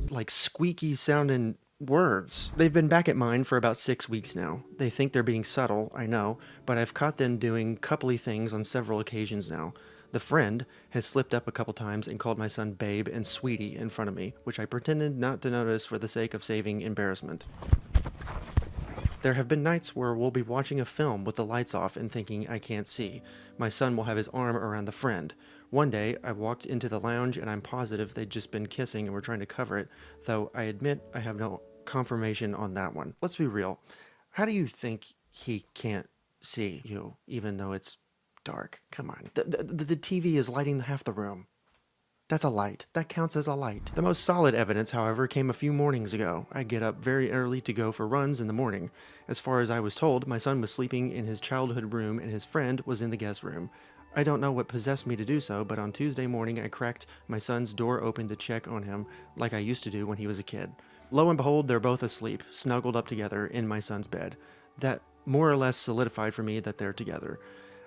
Like squeaky sounding words. They've been back at mine for about 6 weeks now. They think they're being subtle, I know, but I've caught them doing coupley things on several occasions now. The friend has slipped up a couple times and called my son babe and sweetie in front of me, which I pretended not to notice for the sake of saving embarrassment. There have been nights where we'll be watching a film with the lights off and thinking I can't see. My son will have his arm around the friend. One day, I walked into the lounge and I'm positive they'd just been kissing and were trying to cover it, though I admit I have no confirmation on that one. Let's be real. How do you think he can't see you, even though it's dark? Come on. The TV is lighting half the room. That's a light. That counts as a light. The most solid evidence, however, came a few mornings ago. I get up very early to go for runs in the morning. As far as I was told, my son was sleeping in his childhood room and his friend was in the guest room. I don't know what possessed me to do so, but on Tuesday morning I cracked my son's door open to check on him like I used to do when he was a kid. Lo and behold, they're both asleep, snuggled up together in my son's bed. That more or less solidified for me that they're together.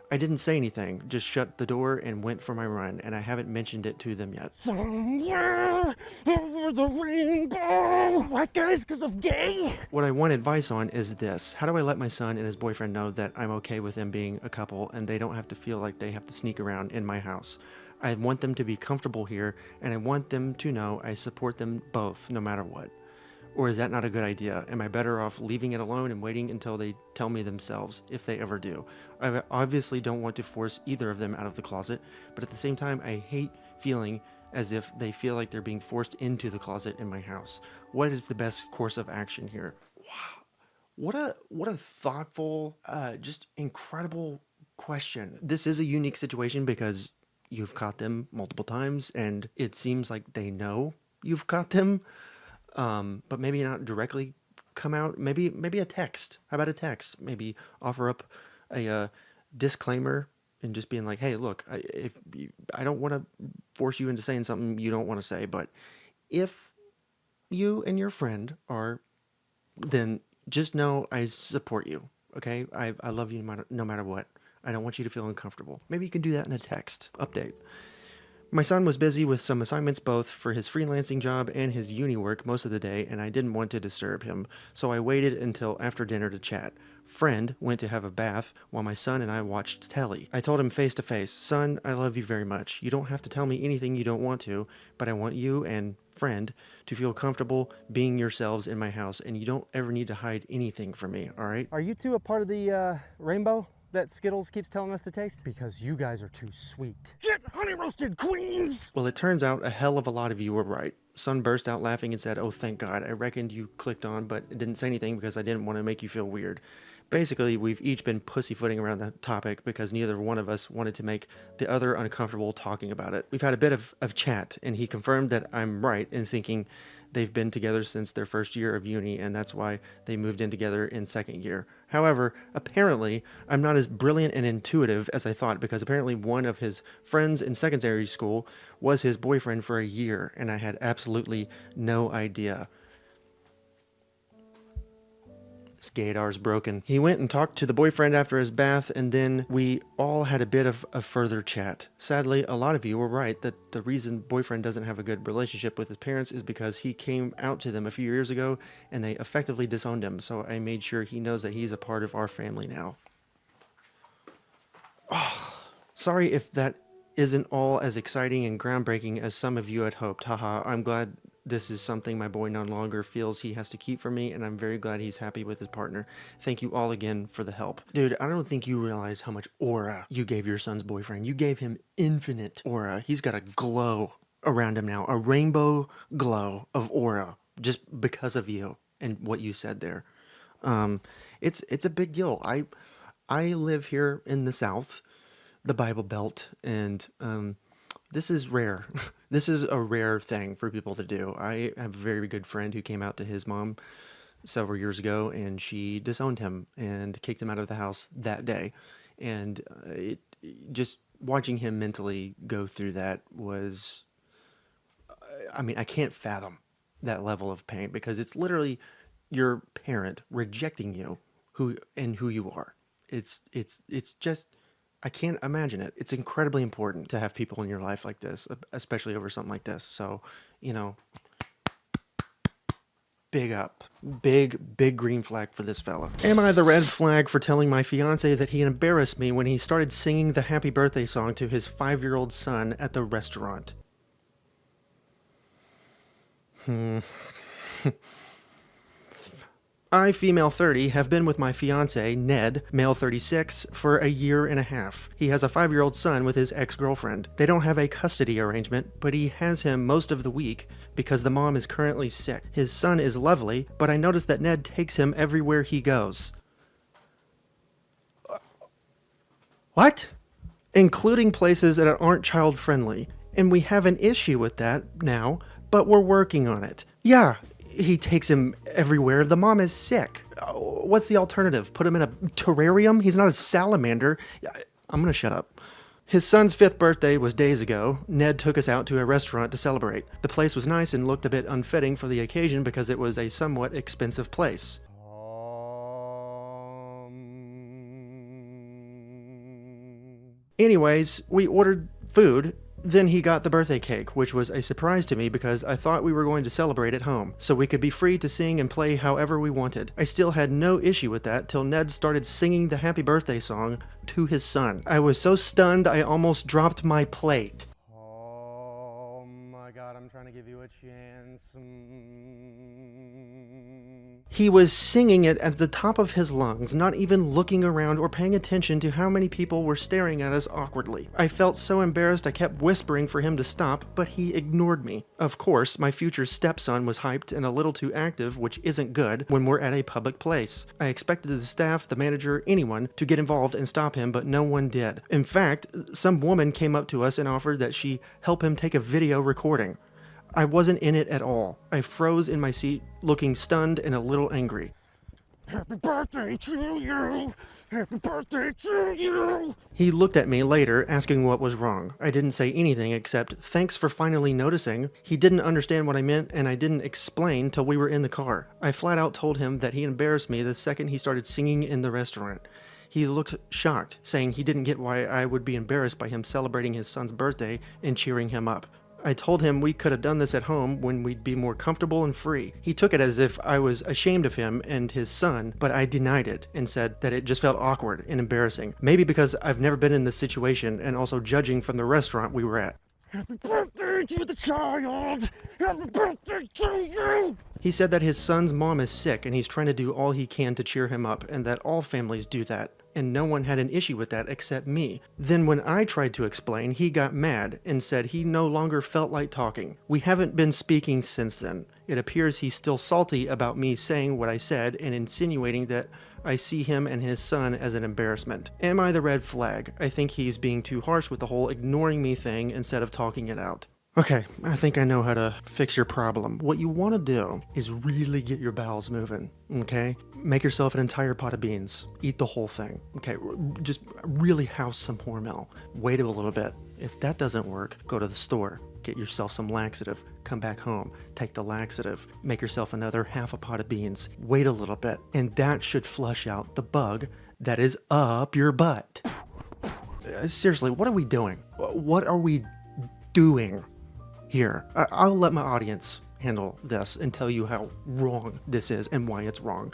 I didn't say anything, just shut the door and went for my run, and I haven't mentioned it to them yet. Somewhere over the rainbow. White guys because of gay? What I want advice on is this. How do I let my son and his boyfriend know that I'm okay with them being a couple and they don't have to feel like they have to sneak around in my house? I want them to be comfortable here, and I want them to know I support them both, no matter what. Or is that not a good idea? Am I better off leaving it alone and waiting until they tell me themselves, if they ever do? I obviously don't want to force either of them out of the closet, but at the same time, I hate feeling as if they feel like they're being forced into the closet in my house. What is the best course of action here? Wow. What a thoughtful, just incredible question. This is a unique situation because you've caught them multiple times, and it seems like they know you've caught them. But maybe not directly come out. Maybe a text. How about a text? Maybe offer up a disclaimer and just being like, "Hey, look, I don't want to force you into saying something you don't want to say, but if you and your friend are, then just know I support you. Okay, I love you no matter what. I don't want you to feel uncomfortable." Maybe you can do that in a text update. My son was busy with some assignments both for his freelancing job and his uni work most of the day, and I didn't want to disturb him, so I waited until after dinner to chat. Friend went to have a bath while my son and I watched telly. I told him face to face, "Son, I love you very much. You don't have to tell me anything you don't want to, but I want you and friend to feel comfortable being yourselves in my house, and you don't ever need to hide anything from me, all right?" Are you two a part of the rainbow that Skittles keeps telling us to taste? Because you guys are too sweet. Get honey roasted, queens! Well, it turns out a hell of a lot of you were right. Son burst out laughing and said, "Oh, thank God. I reckoned you clicked on, but didn't say anything because I didn't want to make you feel weird." Basically, we've each been pussyfooting around the topic because neither one of us wanted to make the other uncomfortable talking about it. We've had a bit of chat, and he confirmed that I'm right in thinking they've been together since their first year of uni, and that's why they moved in together in second year. However, apparently, I'm not as brilliant and intuitive as I thought, because apparently one of his friends in secondary school was his boyfriend for a year, and I had absolutely no idea. This gaydar's broken. He went and talked to the boyfriend after his bath, and then we all had a bit of a further chat. Sadly, a lot of you were right that the reason boyfriend doesn't have a good relationship with his parents is because he came out to them a few years ago and they effectively disowned him, so I made sure he knows that he's a part of our family now. Oh, sorry if that isn't all as exciting and groundbreaking as some of you had hoped. Haha, I'm glad this is something my boy no longer feels he has to keep from me, and I'm very glad he's happy with his partner. Thank you all again for the help. Dude, I don't think you realize how much aura you gave your son's boyfriend. You gave him infinite aura. He's got a glow around him now, a rainbow glow of aura, just because of you and what you said there. It's a big deal. I live here in the South, the Bible Belt, and this is rare. This is a rare thing for people to do. I have a very good friend who came out to his mom several years ago, and she disowned him and kicked him out of the house that day. And just watching him mentally go through that was, I mean, I can't fathom that level of pain, because it's literally your parent rejecting you who you are. It's just, I can't imagine it. It's incredibly important to have people in your life like this, especially over something like this. So, you know, big up. Big green flag for this fella. Am I the red flag for telling my fiance that he embarrassed me when he started singing the happy birthday song to his 5-year-old son at the restaurant? I, female 30, have been with my fiancé, Ned, male 36, for a year and a half. He has a 5-year-old son with his ex-girlfriend. They don't have a custody arrangement, but he has him most of the week because the mom is currently sick. His son is lovely, but I noticed that Ned takes him everywhere he goes. What? Including places that aren't child-friendly. And we have an issue with that now, but we're working on it. Yeah, he takes him everywhere. The mom is sick. What's the alternative? Put him in a terrarium? He's not a salamander. I'm gonna shut up. His son's 5th birthday was days ago. Ned took us out to a restaurant to celebrate. The place was nice and looked a bit unfitting for the occasion because it was a somewhat expensive place. Anyways, we ordered food. Then he got the birthday cake, which was a surprise to me because I thought we were going to celebrate at home, so we could be free to sing and play however we wanted. I still had no issue with that till Ned started singing the happy birthday song to his son. I was so stunned I almost dropped my plate. Oh my God, I'm trying to give you a chance. He was singing it at the top of his lungs, not even looking around or paying attention to how many people were staring at us awkwardly. I felt so embarrassed I kept whispering for him to stop, but he ignored me. Of course, my future stepson was hyped and a little too active, which isn't good when we're at a public place. I expected the staff, the manager, anyone to get involved and stop him, but no one did. In fact, some woman came up to us and offered that she help him take a video recording. I wasn't in it at all. I froze in my seat, looking stunned and a little angry. Happy birthday to you! Happy birthday to you! He looked at me later, asking what was wrong. I didn't say anything except, "Thanks for finally noticing." He didn't understand what I meant, and I didn't explain till we were in the car. I flat out told him that he embarrassed me the second he started singing in the restaurant. He looked shocked, saying he didn't get why I would be embarrassed by him celebrating his son's birthday and cheering him up. I told him we could have done this at home when we'd be more comfortable and free. He took it as if I was ashamed of him and his son, but I denied it and said that it just felt awkward and embarrassing. Maybe because I've never been in this situation and also judging from the restaurant we were at. Happy birthday to the child! Happy birthday to you! He said that his son's mom is sick and he's trying to do all he can to cheer him up and that all families do that. And no one had an issue with that except me. Then when I tried to explain, he got mad and said he no longer felt like talking. We haven't been speaking since then. It appears he's still salty about me saying what I said and insinuating that I see him and his son as an embarrassment. Am I the red flag? I think he's being too harsh with the whole ignoring me thing instead of talking it out. Okay, I think I know how to fix your problem. What you want to do is really get your bowels moving, okay? Make yourself an entire pot of beans. Eat the whole thing, okay? Just really house some Hormel. Wait a little bit. If that doesn't work, go to the store. Get yourself some laxative. Come back home. Take the laxative. Make yourself another half a pot of beans. Wait a little bit. And that should flush out the bug that is up your butt. Seriously, what are we doing? What are we doing here? I'll let my audience handle this and tell you how wrong this is and why it's wrong.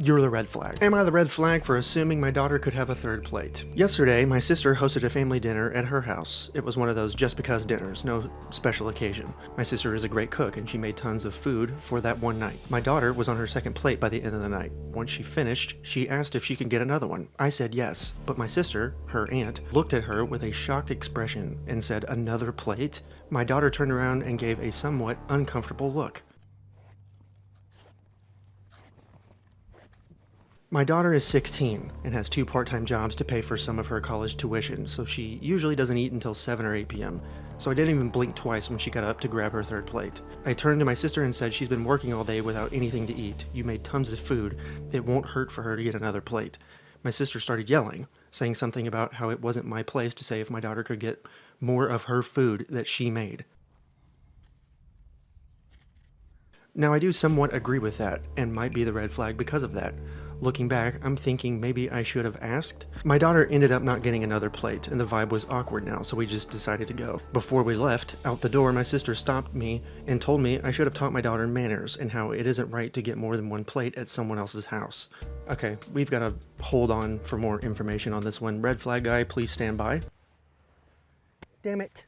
You're the red flag. Am I the red flag for assuming my daughter could have a third plate? Yesterday, my sister hosted a family dinner at her house. It was one of those just because dinners, no special occasion. My sister is a great cook and she made tons of food for that one night. My daughter was on her second plate by the end of the night. Once she finished, she asked if she could get another one. I said yes, but my sister, her aunt, looked at her with a shocked expression and said, "Another plate?" My daughter turned around and gave a somewhat uncomfortable look. My daughter is 16 and has 2 part-time jobs to pay for some of her college tuition, so she usually doesn't eat until 7 or 8 p.m. So I didn't even blink twice when she got up to grab her third plate. I turned to my sister and said, "She's been working all day without anything to eat. You made tons of food. It won't hurt for her to get another plate." My sister started yelling, saying something about how it wasn't my place to say if my daughter could get more of her food that she made. Now I do somewhat agree with that, and might be the red flag because of that. Looking back, I'm thinking maybe I should have asked. My daughter ended up not getting another plate, and the vibe was awkward now, so we just decided to go. Before we left, out the door, my sister stopped me and told me I should have taught my daughter manners and how it isn't right to get more than one plate at someone else's house. Okay, we've got to hold on for more information on this one. Red flag guy, please stand by. Damn it.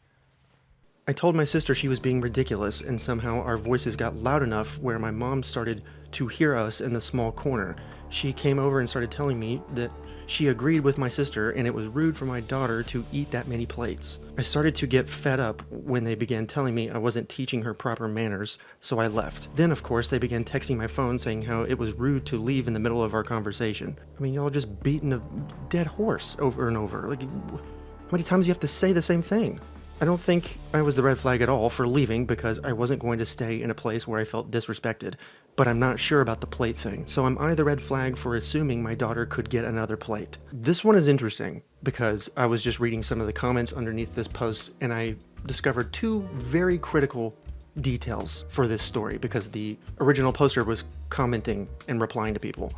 I told my sister she was being ridiculous, and somehow our voices got loud enough where my mom started to hear us in the small corner. She came over and started telling me that she agreed with my sister and it was rude for my daughter to eat that many plates. I started to get fed up when they began telling me I wasn't teaching her proper manners, so I left. Then, of course, they began texting my phone saying how it was rude to leave in the middle of our conversation. I mean, y'all just beating a dead horse over and over. Like, how many times do you have to say the same thing? I don't think I was the red flag at all for leaving because I wasn't going to stay in a place where I felt disrespected, but I'm not sure about the plate thing, so am I the red flag for assuming my daughter could get another plate? This one is interesting because I was just reading some of the comments underneath this post and I discovered 2 very critical details for this story because the original poster was commenting and replying to people.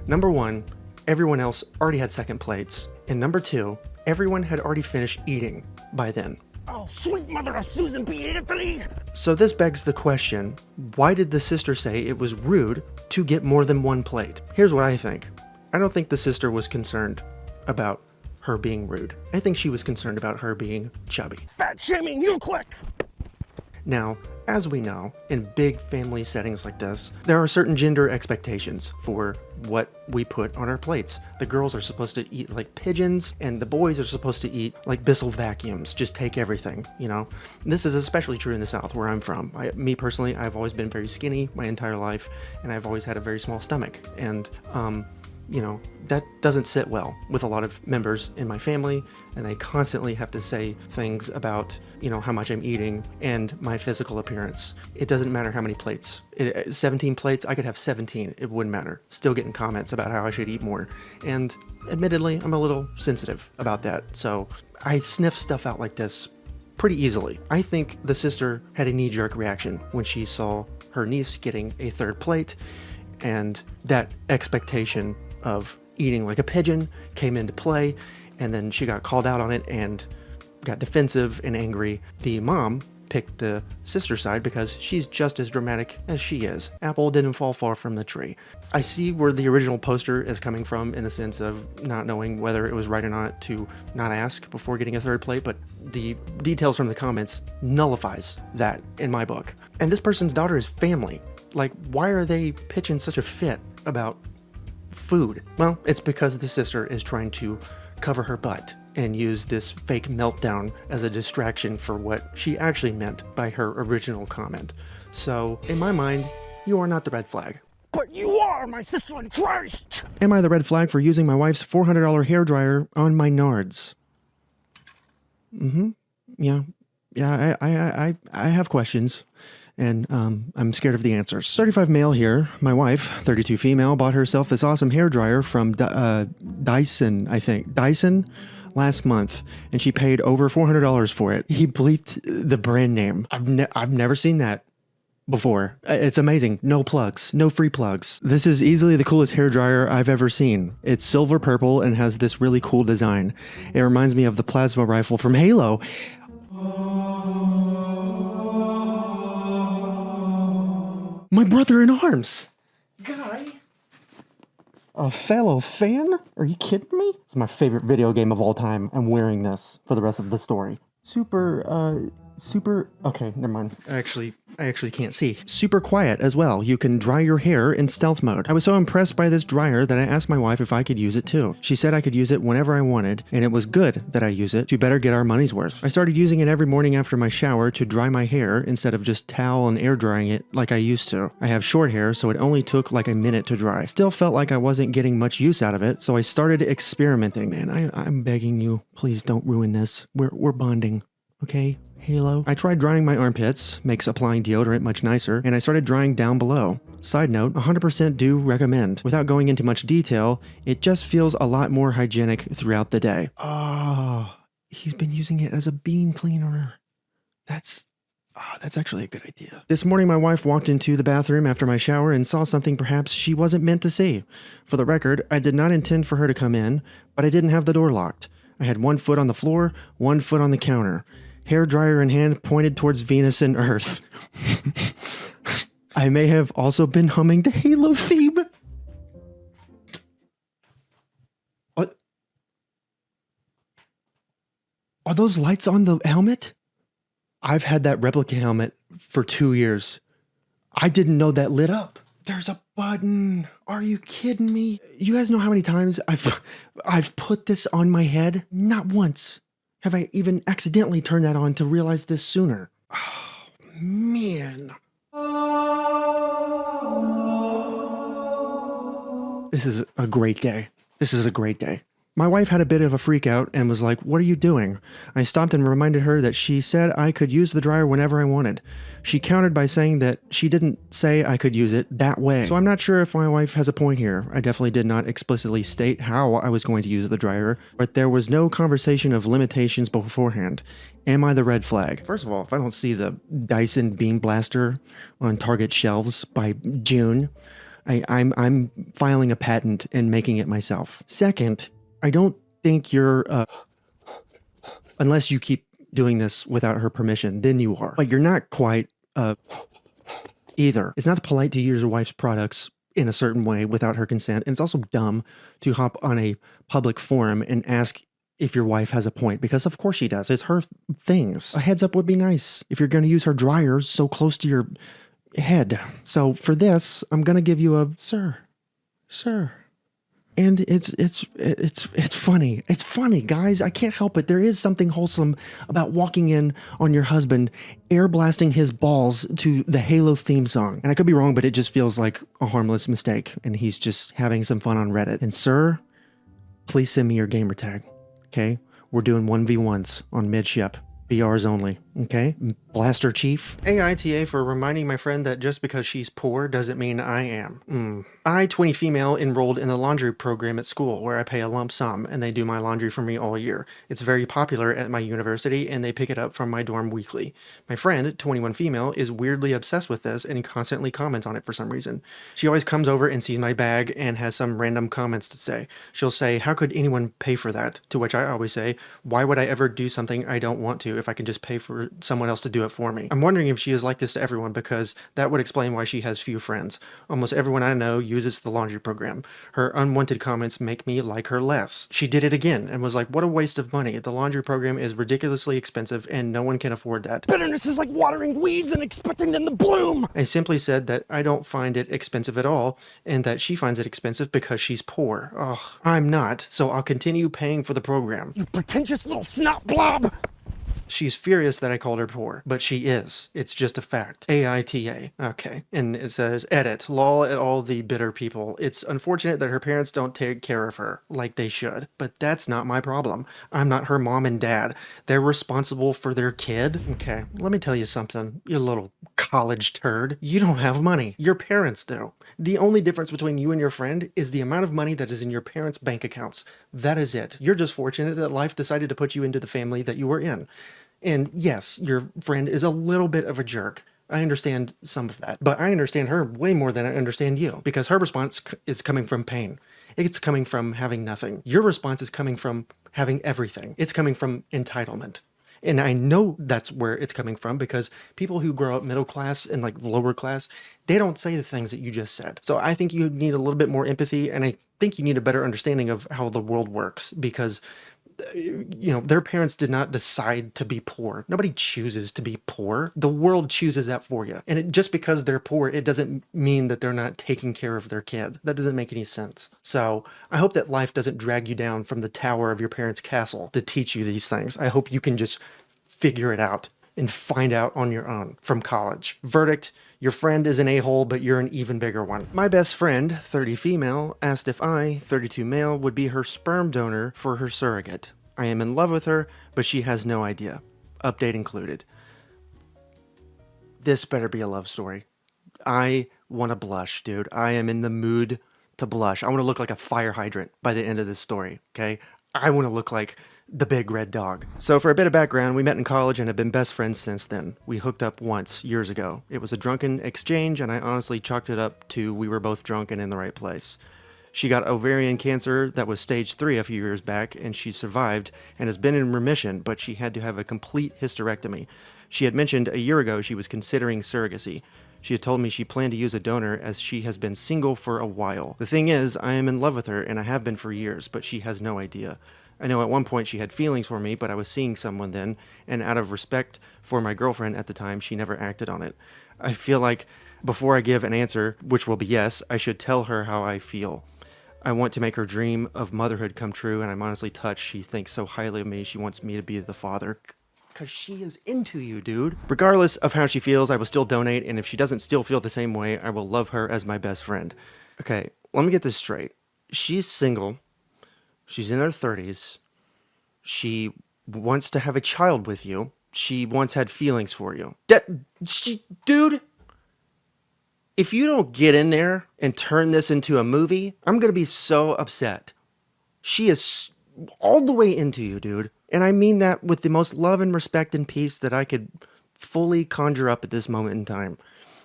Number 1, everyone else already had second plates, and number 2, everyone had already finished eating by then. Oh, sweet mother of Susan B. Anthony! So this begs the question, why did the sister say it was rude to get more than one plate? Here's what I think. I don't think the sister was concerned about her being rude. I think she was concerned about her being chubby. Fat shaming you quick! Now, as we know, in big family settings like this, there are certain gender expectations for what we put on our plates. The girls are supposed to eat like pigeons, and the boys are supposed to eat like Bissell vacuums. Just take everything, you know? This is especially true in the South, where I'm from. Me personally, I've always been very skinny my entire life, and I've always had a very small stomach. And, you know, that doesn't sit well with a lot of members in my family, and they constantly have to say things about, you know, how much I'm eating and my physical appearance. It doesn't matter how many plates. 17 plates, I could have 17. It wouldn't matter. Still getting comments about how I should eat more. And admittedly, I'm a little sensitive about that, so I sniff stuff out like this pretty easily. I think the sister had a knee-jerk reaction when she saw her niece getting a third plate, and that expectation of eating like a pigeon came into play, and then she got called out on it and got defensive and angry. The mom picked the sister side because she's just as dramatic as she is. Apple didn't fall far from the tree. I see where the original poster is coming from in the sense of not knowing whether it was right or not to not ask before getting a third plate, but the details from the comments nullifies that in my book. And this person's daughter is family. Like, why are they pitching such a fit about food? Well, it's because the sister is trying to cover her butt and use this fake meltdown as a distraction for what she actually meant by her original comment. So, in my mind, you are not the red flag. But you are my sister in Christ! Am I the red flag for using my wife's $400 hairdryer on my nards? Yeah, I have questions. And I'm scared of the answers. 35 male here. My wife, 32 female, bought herself this awesome hairdryer from Dyson, I think. Dyson last month, and she paid over $400 for it. He bleeped the brand name. I've never seen that before. It's amazing. No plugs, no free plugs. This is easily the coolest hairdryer I've ever seen. It's silver purple and has this really cool design. It reminds me of the plasma rifle from Halo. My brother in arms. Guy. A fellow fan? Are you kidding me? It's my favorite video game of all time. I'm wearing this for the rest of the story. Okay, never mind. I actually can't see. Super quiet as well. You can dry your hair in stealth mode. I was so impressed by this dryer that I asked my wife if I could use it too. She said I could use it whenever I wanted, and it was good that I use it to better get our money's worth. I started using it every morning after my shower to dry my hair instead of just towel and air drying it like I used to. I have short hair, so it only took like a minute to dry. Still felt like I wasn't getting much use out of it, so I started experimenting. Man, I'm begging you, please don't ruin this. We're bonding, okay? Halo. I tried drying my armpits, makes applying deodorant much nicer, and I started drying down below. Side note, 100% do recommend. Without going into much detail, it just feels a lot more hygienic throughout the day. Oh, he's been using it as a bean cleaner. That's actually a good idea. This morning, my wife walked into the bathroom after my shower and saw something perhaps she wasn't meant to see. For the record, I did not intend for her to come in, but I didn't have the door locked. I had one foot on the floor, one foot on the counter. Hair dryer in hand pointed towards Venus and Earth. I may have also been humming the Halo theme. What? Are those lights on the helmet? I've had that replica helmet for 2 years. I didn't know that lit up. There's a button. Are you kidding me? You guys know how many times I've put this on my head? Not once have I even accidentally turned that on to realize this sooner. Oh, man. This is a great day. This is a great day. My wife had a bit of a freak out and was like, "What are you doing?" I stopped and reminded her that she said I could use the dryer whenever I wanted. She countered by saying that she didn't say I could use it that way. So I'm not sure if my wife has a point here. I definitely did not explicitly state how I was going to use the dryer, but there was no conversation of limitations beforehand. Am I the red flag? First of all, if I don't see the Dyson Beam Blaster on Target shelves by June, I'm filing a patent and making it myself. Second, I don't think you're, unless you keep doing this without her permission, then you are. But you're not quite, either. It's not polite to use your wife's products in a certain way without her consent. And it's also dumb to hop on a public forum and ask if your wife has a point, because of course she does. It's her things. A heads up would be nice if you're going to use her dryers so close to your head. So for this, I'm going to give you a sir. And it's funny. It's funny, guys. I can't help it. There is something wholesome about walking in on your husband, air blasting his balls to the Halo theme song. And I could be wrong, but it just feels like a harmless mistake. And he's just having some fun on Reddit. And sir, please send me your gamer tag. Okay? We're doing 1v1s on midship. BRs only. Okay? Blaster Chief. AITA for reminding my friend that just because she's poor doesn't mean I am. I, 20 female, enrolled in the laundry program at school where I pay a lump sum and they do my laundry for me all year. It's very popular at my university and they pick it up from my dorm weekly. My friend, 21 female, is weirdly obsessed with this and constantly comments on it for some reason. She always comes over and sees my bag and has some random comments to say. She'll say, "How could anyone pay for that?" To which I always say, "Why would I ever do something I don't want to if I can just pay for someone else to do it for me?" I'm wondering if she is like this to everyone because that would explain why she has few friends. Almost everyone I know uses the laundry program. Her unwanted comments make me like her less. She did it again and was like, "What a waste of money. The laundry program is ridiculously expensive and no one can afford that." Bitterness is like watering weeds and expecting them to bloom. I simply said that I don't find it expensive at all and that she finds it expensive because she's poor. Ugh, I'm not, so I'll continue paying for the program. You pretentious little snot blob. She's furious that I called her poor, but she is. It's just a fact. AITA. Okay. And it says, edit, lol at all the bitter people. It's unfortunate that her parents don't take care of her like they should, but that's not my problem. I'm not her mom and dad. They're responsible for their kid. Okay, let me tell you something, you little college turd. You don't have money. Your parents do. The only difference between you and your friend is the amount of money that is in your parents' bank accounts. That is it. You're just fortunate that life decided to put you into the family that you were in. And yes, your friend is a little bit of a jerk. I understand some of that, but I understand her way more than I understand you because her response is coming from pain. It's coming from having nothing. Your response is coming from having everything. It's coming from entitlement. And I know that's where it's coming from because people who grow up middle class and like lower class, they don't say the things that you just said. So I think you need a little bit more empathy and I think you need a better understanding of how the world works because their parents did not decide to be poor. Nobody chooses to be poor. The world chooses that for you. And just because they're poor, it doesn't mean that they're not taking care of their kid. That doesn't make any sense. So I hope that life doesn't drag you down from the tower of your parents' castle to teach you these things. I hope you can just figure it out and find out on your own from college. Verdict, your friend is an a-hole, but you're an even bigger one. My best friend, 30 female, asked if I, 32 male, would be her sperm donor for her surrogate. I am in love with her, but she has no idea. Update included. This better be a love story. I want to blush, dude. I am in the mood to blush. I want to look like a fire hydrant by the end of this story, okay? I want to look like the big red dog. So for a bit of background, we met in college and have been best friends since then. We hooked up once, years ago. It was a drunken exchange, and I honestly chalked it up to we were both drunk and in the right place. She got ovarian cancer that was stage 3 a few years back, and she survived and has been in remission, but she had to have a complete hysterectomy. She had mentioned a year ago she was considering surrogacy. She had told me she planned to use a donor as she has been single for a while. The thing is, I am in love with her, and I have been for years, but she has no idea. I know at one point she had feelings for me, but I was seeing someone then, and out of respect for my girlfriend at the time, she never acted on it. I feel like before I give an answer, which will be yes, I should tell her how I feel. I want to make her dream of motherhood come true, and I'm honestly touched she thinks so highly of me she wants me to be the father. Because she is into you, dude. Regardless of how she feels, I will still donate, and if she doesn't still feel the same way, I will love her as my best friend. Okay, let me get this straight. She's single. She's in her 30s. She wants to have a child with you. She once had feelings for you. Dude, if you don't get in there and turn this into a movie, I'm going to be so upset. She is all the way into you, dude. And I mean that with the most love and respect and peace that I could fully conjure up at this moment in time.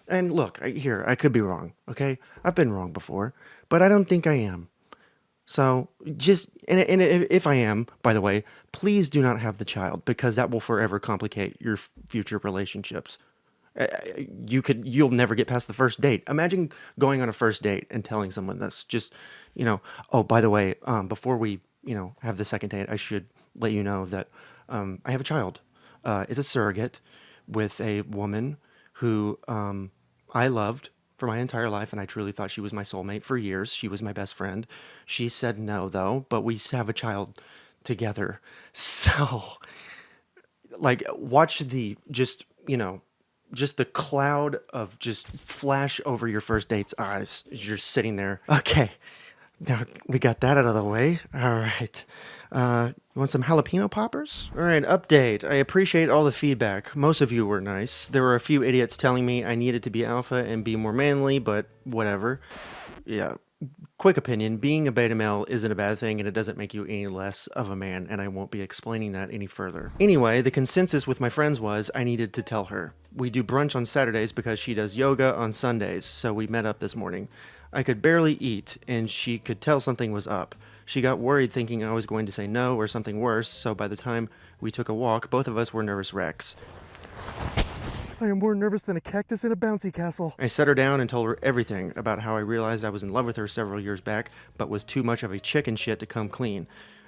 And look, I could be wrong, okay? I've been wrong before, but I don't think I am. So just, and if I am, by the way, please do not have the child because that will forever complicate your future relationships. You'll never get past the first date. Imagine going on a first date and telling someone this. Just, oh, by the way, before we, have the second date, I should let you know that I have a child. It's a surrogate with a woman who I loved for my entire life, and I truly thought she was my soulmate for years. She was my best friend. She said no, though, but we have a child together. So, watch just the cloud of just flash over your first date's eyes as you're sitting there. Okay, now we got that out of the way. All right. You want some jalapeno poppers? All right, update. I appreciate all the feedback. Most of you were nice. There were a few idiots telling me I needed to be alpha and be more manly, but whatever. Yeah. Quick opinion, being a beta male isn't a bad thing and it doesn't make you any less of a man, and I won't be explaining that any further. Anyway, the consensus with my friends was I needed to tell her. We do brunch on Saturdays because she does yoga on Sundays, so we met up this morning. I could barely eat, and she could tell something was up. She got worried thinking I was going to say no or something worse, so by the time we took a walk, both of us were nervous wrecks. I am more nervous than a cactus in a bouncy castle. I set her down and told her everything about how I realized I was in love with her several years back, but was too much of a chicken shit to come clean.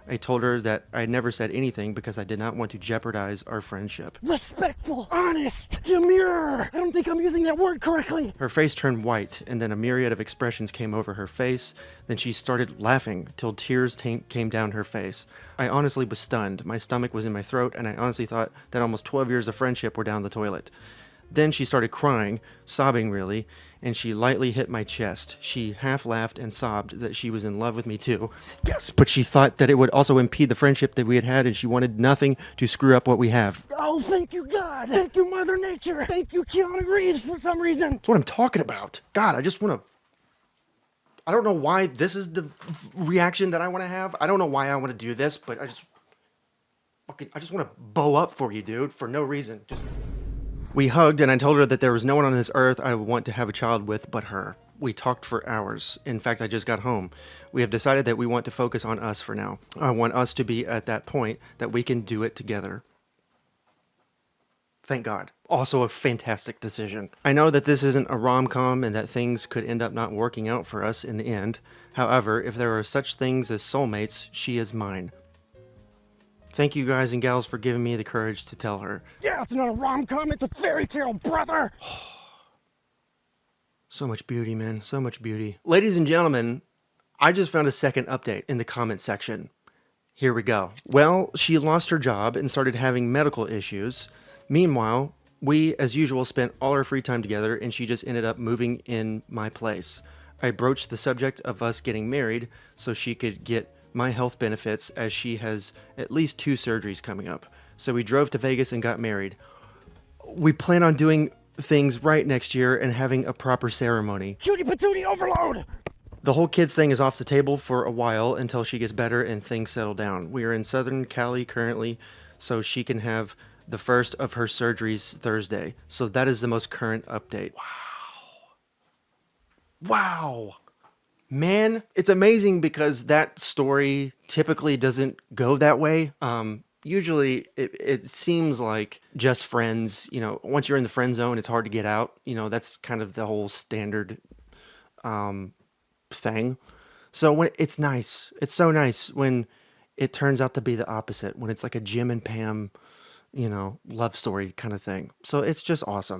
I told her that I never said anything because I did not want to jeopardize our friendship. Respectful, honest, demure. I don't think I'm using that word correctly. Her face turned white, and then a myriad of expressions came over her face. Then she started laughing till tears came down her face. I honestly was stunned. My stomach was in my throat, and I honestly thought that almost 12 years of friendship were down the toilet. Then she started crying, sobbing really, and she lightly hit my chest. She half laughed and sobbed that she was in love with me too. Yes, but she thought that it would also impede the friendship that we had had, and she wanted nothing to screw up what we have. Oh, thank you, God. Thank you, Mother Nature. Thank you, Keanu Reeves, for some reason. That's what I'm talking about. God, I just want to... I don't know why this is the reaction that I want to have. I don't know why I want to do this, but I just want to bow up for you, dude, for no reason. We hugged, and I told her that there was no one on this earth I would want to have a child with but her. We talked for hours. In fact, I just got home. We have decided that we want to focus on us for now. I want us to be at that point that we can do it together. Thank God. Also a fantastic decision. I know that this isn't a rom-com and that things could end up not working out for us in the end. However, if there are such things as soulmates, she is mine. Thank you guys and gals for giving me the courage to tell her. Yeah, it's not a rom-com, it's a fairy tale, brother. So much beauty, man. So much beauty. Ladies and gentlemen, I just found a second update in the comment section. Here we go. Well, she lost her job and started having medical issues. Meanwhile, we, as usual, spent all our free time together, and she just ended up moving in my place. I broached the subject of us getting married so she could get my health benefits, as she has at least 2 surgeries coming up. So we drove to Vegas and got married. We plan on doing things right next year and having a proper ceremony. Cutie patootie overload. The whole kids thing is off the table for a while until she gets better and things settle down. We are in Southern Cali currently, so she can have the first of her surgeries Thursday. So that is the most current update. Wow. Man, it's amazing because that story typically doesn't go that way. Usually it seems like just friends, you know, once you're in the friend zone, it's hard to get out. You know, that's kind of the whole standard thing. So when it's nice, it's so nice when it turns out to be the opposite, when it's like a Jim and Pam, you know, love story kind of thing. So it's just awesome.